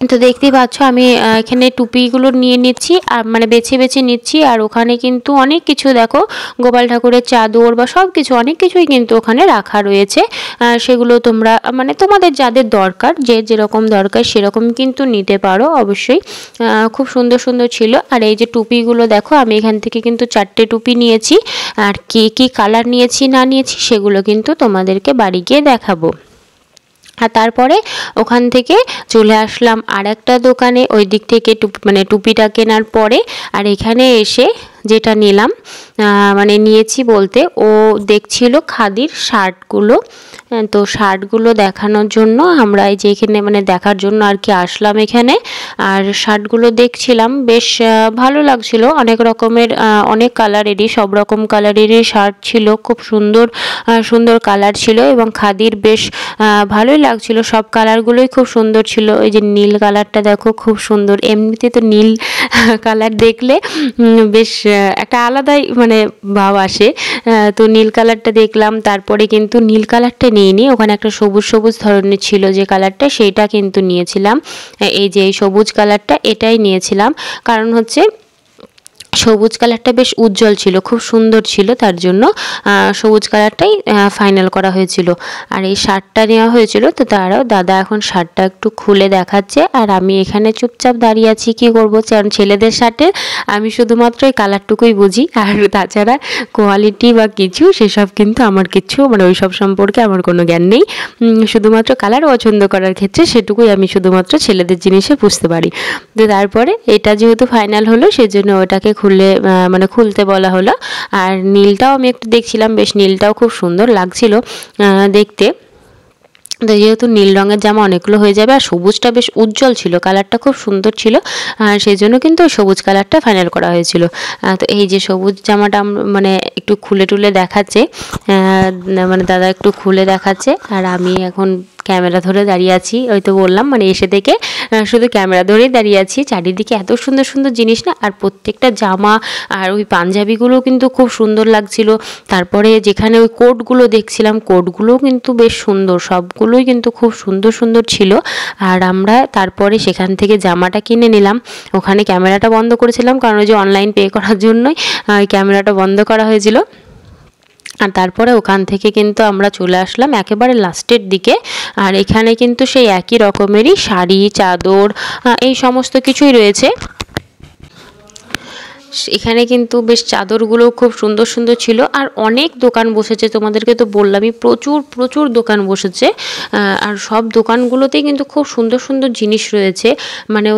তো দেখতেই পাচ্ছ আমি এখানে টুপিগুলো নিয়ে নিচ্ছি, আর মানে বেছে বেছে নিচ্ছি। আর ওখানে কিন্তু অনেক কিছু দেখো গোপাল ঠাকুরের চাদর বা সব কিছু অনেক কিছুই কিন্তু ওখানে রাখা রয়েছে, সেগুলো তোমরা মানে তোমাদের যাদের দরকার, যে যেরকম দরকার সেরকম কিন্তু নিতে পারো অবশ্যই। খুব সুন্দর সুন্দর ছিল। আর এই যে টুপিগুলো দেখো আমি এখান থেকে কিন্তু 4টে টুপি নিয়েছি, আর কি কি কালার নিয়েছি না নিয়েছি সেগুলো কিন্তু তোমাদেরকে বাড়ি গিয়ে দেখাবো। আর তারপরে ওখান থেকে চলে আসলাম আর একটা দোকানে, ওই দিক থেকে মানে টুপিটা কেনার পরে। আর এখানে এসে যেটা নিলাম মানে নিয়েছি বলতে, ও দেখছিল খাদির শার্টগুলো, তো শার্টগুলো দেখানোর জন্য আমরা এই যে এখানে মানে দেখার জন্য আর কি আসলাম এখানে। আর শার্টগুলো দেখছিলাম, বেশ ভালো লাগছিল, অনেক রকমের অনেক কালারেরই, সব রকম কালারেরই শার্ট ছিল, খুব সুন্দর সুন্দর কালার ছিল এবং খাদির বেশ ভালোই লাগছিল, সব কালারগুলোই খুব সুন্দর ছিল। এই যে নীল কালারটা দেখো খুব সুন্দর, এমনিতে তো নীল কালার দেখলে বেশ একটা আলাদাই মানে ভাব আসে, তো নীল কালারটা দেখলাম। তারপরে কিন্তু নীল কালারটা নিইনি, ওখানে একটা সবুজ সবুজ ধরনের ছিল যে কালারটা, সেইটা কিন্তু নিয়েছিলাম। এই যে এই সবুজ কালারটা এটাই নিয়েছিলাম, কারণ হচ্ছে সবুজ কালারটা বেশ উজ্জ্বল ছিল, খুব সুন্দর ছিল, তার জন্য সবুজ কালারটাই ফাইনাল করা হয়েছিল। আর এই শার্টটা নেওয়া হয়েছিল। তো তারাও দাদা এখন শার্টটা একটু খুলে দেখাচ্ছে, আর আমি এখানে চুপচাপ দাঁড়িয়ে আছি, কী করবো, কারণ ছেলেদের শার্টে আমি শুধুমাত্র এই কালারটুকুই বুঝি, আর তাছাড়া কোয়ালিটি বা কিছু সেসব কিন্তু আমার কিছু মানে ওই সব সম্পর্কে আমার কোনো জ্ঞান নেই, শুধুমাত্র কালার পছন্দ করার ক্ষেত্রে সেটুকুই আমি শুধুমাত্র ছেলেদের জিনিসে বুঝতে পারি। তো তারপরে এটা যেহেতু ফাইনাল হলো সেজন্য ওটাকে খুলে মানে খুলতে বলা হলো। আর নীলটাও আমি একটু দেখছিলাম, বেশ নীলটাও খুব সুন্দর লাগছিল দেখতে। তো যেহেতু নীল রঙের জামা অনেকগুলো হয়ে যাবে, আর সবুজটা বেশ উজ্জ্বল ছিল, কালারটা খুব সুন্দর ছিল, সেই জন্য কিন্তু ওই সবুজ কালারটা ফাইনাল করা হয়েছিল। তো এই যে সবুজ জামাটা মানে একটু খুলে টুলে দেখাচ্ছে, মানে দাদা একটু খুলে দেখাচ্ছে, আর আমি এখন ক্যামেরা ধরে দাঁড়িয়ে আছি। ওই তো বললাম মানে এসে থেকে শুধু ক্যামেরা ধরেই দাঁড়িয়ে আছি। চারিদিকে এত সুন্দর সুন্দর জিনিস না, আর প্রত্যেকটা জামা আর ওই পাঞ্জাবিগুলো কিন্তু খুব সুন্দর লাগছিল। তারপরে যেখানে ওই কোটগুলো দেখছিলাম, কোটগুলোও কিন্তু বেশ সুন্দর, সবগুলোই কিন্তু খুব সুন্দর সুন্দর ছিল। আর আমরা তারপরে সেখান থেকে জামাটা কিনে নিলাম। ওখানে ক্যামেরাটা বন্ধ করেছিলাম, কারণ ওই যে অনলাইন পে করার জন্যই ওই ক্যামেরাটা বন্ধ করা হয়েছিল। আর তারপরে ওখান থেকে কিন্তু আমরা চলে আসলাম একেবারে লাস্টের দিকে। আর এখানে কিন্তু সেই একই রকমেরই শাড়ি, চাদর, এই সমস্ত কিছুই রয়েছে। এখানে কিন্তু বেশ চাদরগুলো খুব সুন্দর সুন্দর ছিল, আর অনেক দোকান বসেছে, তোমাদেরকে তো বললামই প্রচুর প্রচুর দোকান বসেছে। আর সব দোকানগুলোতেই কিন্তু খুব সুন্দর সুন্দর জিনিস রয়েছে। মানে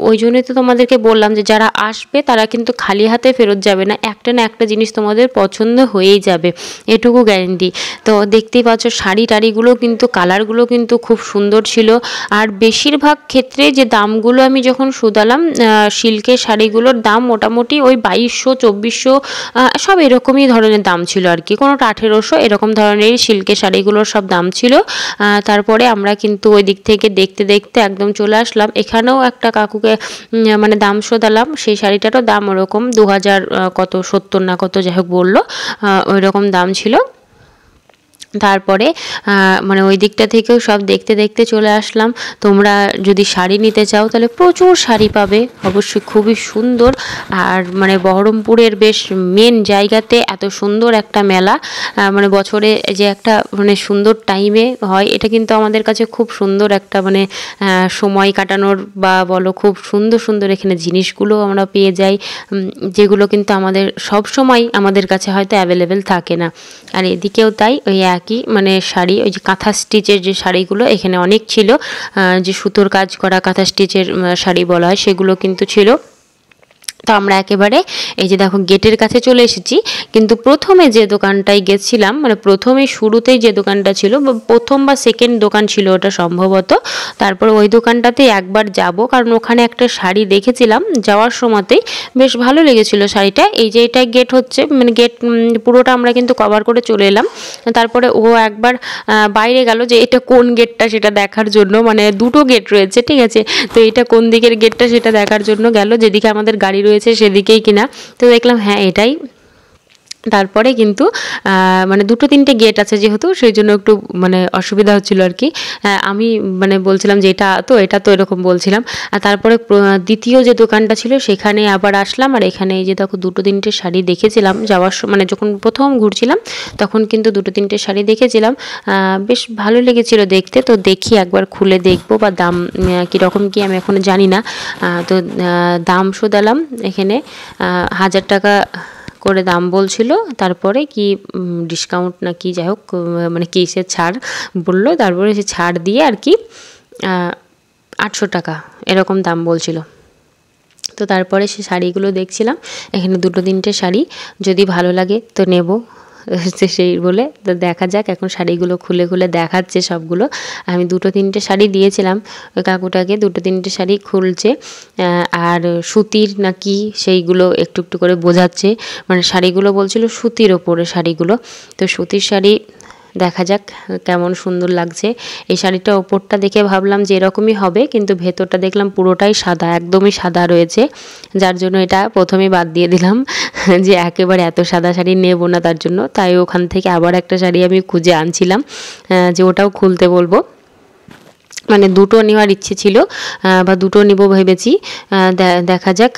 ওই জন্যই তো তোমাদেরকে বললাম যে যারা আসবে তারা কিন্তু খালি হাতে ফেরত যাবে না, একটা না একটা জিনিস তোমাদের পছন্দ হয়েই যাবে, এটুকু গ্যারেন্টি। তো দেখতেই পাচ্ছ শাড়ি টাড়িগুলো কিন্তু কালারগুলো কিন্তু খুব সুন্দর ছিল। আর বেশিরভাগ ক্ষেত্রে যে দামগুলো আমি যখন শুধালাম, সিল্কের শাড়িগুলোর দাম মোটামুটি ওই 2200-2400 সব এরকমই ধরনের দাম ছিল আর কি, কোনোটা 1800 এরকম ধরনেরই সিল্কের শাড়িগুলোর সব দাম ছিল। তারপরে আমরা কিন্তু ওই দিক থেকে দেখতে দেখতে একদম চলে আসলাম। এখানেও একটা কাকুকে মানে দাম শোধালাম, সেই শাড়িটারও দাম ওরকম 2000 কত 70 না কত যাই হোক বললো, ওই রকম দাম ছিল। তারপরে মানে ওই দিকটা থেকেও সব দেখতে দেখতে চলে আসলাম। তোমরা যদি শাড়ি নিতে চাও তাহলে প্রচুর শাড়ি পাবে, অবশ্যই খুবই সুন্দর। আর মানে বহরমপুরের বেশ মেন জায়গাতে এত সুন্দর একটা মেলা, মানে বছরে যে একটা মানে সুন্দর টাইমে হয়, এটা কিন্তু আমাদের কাছে খুব সুন্দর একটা মানে সময় কাটানোর বা বলো খুব সুন্দর সুন্দর এখানে জিনিসগুলো আমরা পেয়ে যাই, যেগুলো কিন্তু আমাদের সব সময় আমাদের কাছে হয়তো অ্যাভেলেবেল থাকে না। আর এদিকেও তাই, ওই একই মানে শাড়ি, ওই যে কাঁথা স্টিচের যে শাড়িগুলো এখানে অনেক ছিল, যে সুতোর কাজ করা কাঁথা স্টিচের শাড়ি বলা হয়, সেগুলো কিন্তু ছিল। তো আমরা একেবারে এই যে দেখো গেটের কাছে চলে এসেছি। কিন্তু প্রথমে যে দোকানটায় গেছিলাম, মানে প্রথমেই শুরুতেই যে দোকানটা ছিল, প্রথম বা সেকেন্ড দোকান ছিল ওটা সম্ভবত, তারপর ওই দোকানটাতে একবার যাব, কারণ ওখানে একটা শাড়ি দেখেছিলাম যাওয়ার সময়তেই, বেশ ভালো লেগেছিল শাড়িটা। এই যে এটা গেট হচ্ছে, মানে গেট পুরোটা আমরা কিন্তু কভার করে চলে এলাম। তারপরে ও একবার বাইরে গেল যে এটা কোন গেটটা সেটা দেখার জন্য, মানে দুটো গেট রয়েছে, ঠিক আছে, তো এটা কোন দিকের গেটটা সেটা দেখার জন্য গেল, যেদিকে আমাদের গাড়ি রয়েছে সেদিকেই কিনা। তো দেখলাম হ্যাঁ এটাই। তারপরে কিন্তু মানে দুটো তিনটে গেট আছে যেহেতু, সেই জন্য একটু মানে অসুবিধা হচ্ছিল আর কি। আমি মানে বলছিলাম যে এটা তো এরকম বলছিলাম। আর তারপরে দ্বিতীয় যে দোকানটা ছিল সেখানে আবার আসলাম। আর এখানে এই যে দেখো দুটো তিনটে শাড়ি দেখেছিলাম যাওয়ার মানে যখন প্রথম ঘুরছিলাম তখন কিন্তু দুটো তিনটে শাড়ি দেখেছিলাম, বেশ ভালো লেগেছিল দেখতে। তো দেখি একবার খুলে দেখবো, বা দাম কীরকম কি আমি এখনও জানি না। তো দাম শোধালাম, এখানে 1000 টাকা করে দাম বলছিল। তারপরে কি ডিসকাউন্ট না কি যাই হোক, মানে কিসের ছাড় বললো, তারপরে সে ছাড় দিয়ে আর কি 800 টাকা এরকম দাম বলছিল। তো তারপরে সে শাড়িগুলো দেখছিলাম, এখানে দুটো তিনটে শাড়ি, যদি ভালো লাগে তো নেব সেই বলে। তো দেখা যাক, এখন শাড়িগুলো খুলে খুলে দেখাচ্ছে সবগুলো। আমি দুটো তিনটে শাড়ি দিয়েছিলাম ওই কাকুটাকে, দুটো তিনটে শাড়ি খুলছে, আর সুতির নাকি সেইগুলো একটু একটু করে বোঝাচ্ছে, মানে শাড়িগুলো বলছিল সুতির ওপরে শাড়িগুলো। তো সুতির শাড়ি দেখা যাক কেমন সুন্দর লাগছে। এই শাড়িটা ওপরটা দেখে ভাবলাম যে এরকমই হবে, কিন্তু ভেতরটা দেখলাম পুরোটাই সাদা, একদমই সাদা রয়েছে, যার জন্য এটা প্রথমেই বাদ দিয়ে দিলাম যে একেবারে এত সাদা শাড়ি নেব না তার জন্য। তাই ওখান থেকে আবার একটা শাড়ি আমি খুঁজে আনছিলাম, যে ওটাও খুলতে বলবো, মানে দুটো নেওয়ার ইচ্ছে ছিল, বা দুটো নিব ভেবেছি, দেখা যাক।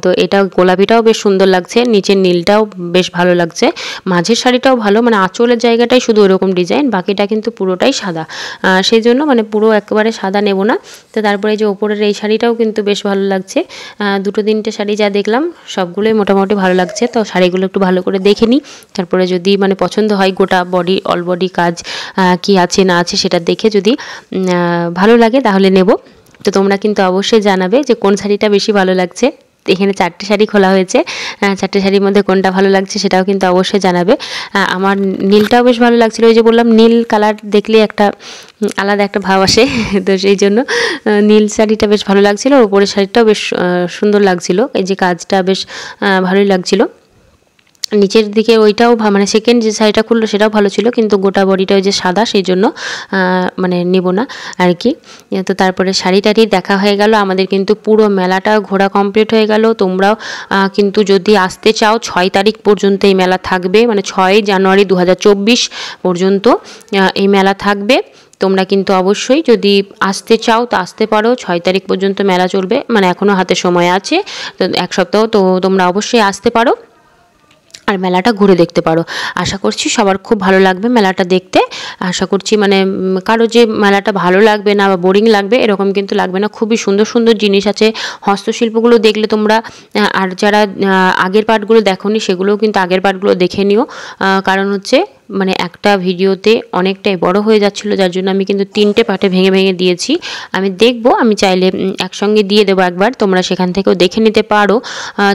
তো এটা গোলাপিটাও বেশ সুন্দর লাগছে, নিচের নীলটাও বেশ ভালো লাগছে, মাঝের শাড়িটাও ভালো, মানে আঁচলের জায়গাটাই শুধু ওরকম ডিজাইন, বাকিটা কিন্তু পুরোটাই সাদা, সেই জন্য মানে পুরো একেবারে সাদা নেব না। তো তারপরে যে ওপরের এই শাড়িটাও কিন্তু বেশ ভালো লাগছে। দুটো তিনটে শাড়ি যা দেখলাম সবগুলোই মোটামুটি ভালো লাগছে। তো শাড়িগুলো একটু ভালো করে দেখে নিই, তারপরে যদি মানে পছন্দ হয়, গোটা বডি অল বডি কাজ কি আছে না আছে সেটা দেখে যদি ভালো লাগে তাহলে নেব। তো তোমরা কিন্তু অবশ্যই জানাবে যে কোন শাড়িটা বেশি ভালো লাগছে। এখানে 4টে শাড়ি খোলা হয়েছে। 4টে শাড়ির মধ্যে কোনটা ভালো লাগছে সেটাও কিন্তু অবশ্যই জানাবে। আমার নীলটাও বেশ ভালো লাগছিলো, ওই যে বললাম নীল কালার দেখলে একটা আলাদা একটা ভাব আসে, তো সেই জন্য নীল শাড়িটা বেশ ভালো লাগছিলো। আর উপরের শাড়িটাও বেশ সুন্দর লাগছিলো, এই যে কাজটা বেশ ভালোই লাগছিলো। নিচের দিকে ওইটাও মানে সেকেন্ড যে শাড়িটা খুললো সেটাও ভালো ছিল, কিন্তু গোটা বডিটা ওই যে সাদা, সেই জন্য মানে নেব না আর কি। তো তারপরে শাড়ি টাড়ি দেখা হয়ে গেল, আমাদের কিন্তু পুরো মেলাটা ঘোরা কমপ্লিট হয়ে গেল। তোমরাও কিন্তু যদি আসতে চাও 6 তারিখ পর্যন্ত এই মেলা থাকবে, মানে 6 জানুয়ারি 2024 পর্যন্ত এই মেলা থাকবে। তোমরা কিন্তু অবশ্যই যদি আসতে চাও তো আসতে পারো, 6 তারিখ পর্যন্ত মেলা চলবে, মানে এখনও হাতে সময় আছে, তো 1 সপ্তাহ, তো তোমরা অবশ্যই আসতে পারো আর মেলাটা ঘুরে দেখতে পারো। আশা করছি সবার খুব ভালো লাগবে মেলাটা দেখতে। আশা করছি মানে কারো যে মেলাটা ভালো লাগবে না বা বোরিং লাগবে এরকম কিন্তু লাগবে না। খুবই সুন্দর সুন্দর জিনিস আছে, হস্তশিল্পগুলো দেখলে তোমরা, আর যারা আগের পার্টগুলো দেখোনি সেগুলোও কিন্তু আগের পার্টগুলো দেখে নিও। কারণ হচ্ছে মানে একটা ভিডিওতে অনেকটাই বড় হয়ে যাচ্ছিলো, যার জন্য আমি কিন্তু 3টে পার্টে ভেঙে ভেঙে দিয়েছি। আমি দেখব, আমি চাইলে একসঙ্গে দিয়ে দেবো একবার, তোমরা সেখান থেকেও দেখে নিতে পারো।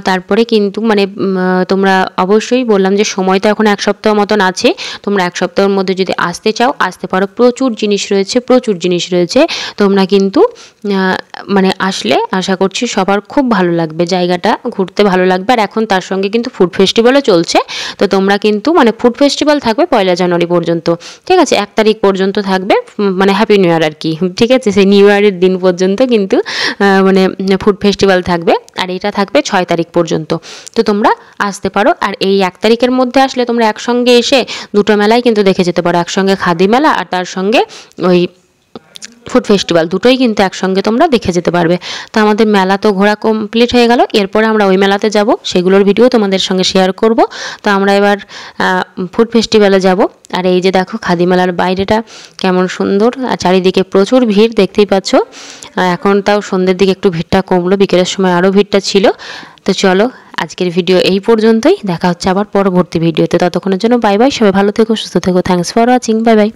তারপরে কিন্তু মানে তোমরা অবশ্যই বললাম যে সময় তো এখন 1 সপ্তাহ মতন আছে, তোমরা 1 সপ্তাহের মধ্যে যদি আসতে চাও আসতে পারো। প্রচুর জিনিস রয়েছে, তোমরা কিন্তু মানে আসলে আশা করছি সবার খুব ভালো লাগবে, জায়গাটা ঘুরতে ভালো লাগবে। আর এখন তার সঙ্গে কিন্তু ফুড ফেস্টিভ্যালও চলছে, তো তোমরা কিন্তু মানে ফুড ফেস্টিভ্যাল থাকবে 1 জানুয়ারি পর্যন্ত, ঠিক আছে, 1 তারিখ পর্যন্ত থাকবে, মানে হ্যাপি নিউ ইয়ার আর কি, ঠিক আছে, সেই নিউ ইয়ারের দিন পর্যন্ত কিন্তু মানে ফুড ফেস্টিভ্যাল থাকবে। আর এটা থাকবে 6 তারিখ পর্যন্ত, তো তোমরা আসতে পারো। আর এই 1 তারিখের মধ্যে আসলে তোমরা একসঙ্গে এসে দুটো মেলাই কিন্তু দেখে যেতে পারো, একসঙ্গে খাদি মেলা আর তার সঙ্গে ওই ফুড ফেস্টিভ্যাল, দুটোই কিন্তু একসঙ্গে তোমরা দেখে যেতে পারবে। তো আমাদের মেলা তো ঘোরা কমপ্লিট হয়ে গেল, এরপরে আমরা ওই মেলাতে যাব, সেগুলোর ভিডিও তোমাদের সঙ্গে শেয়ার করব। তো আমরা এবার ফুড ফেস্টিভ্যালে যাব। আর এই যে দেখো খাদি মেলার বাইরেটা কেমন সুন্দর, আর চারিদিকে প্রচুর ভিড় দেখতেই পাচ্ছ। এখন তাও সন্ধ্যের দিকে একটু ভিড়টা কমলো, বিকেলের সময় আরও ভিড়টা ছিল। তো চলো আজকের ভিডিও এই পর্যন্তই, দেখা হচ্ছে আবার পরবর্তী ভিডিওতে। ততক্ষণের জন্য বাই বাই, সবাই ভালো থেকো, সুস্থ থেকো, thanks for watching, bye bye.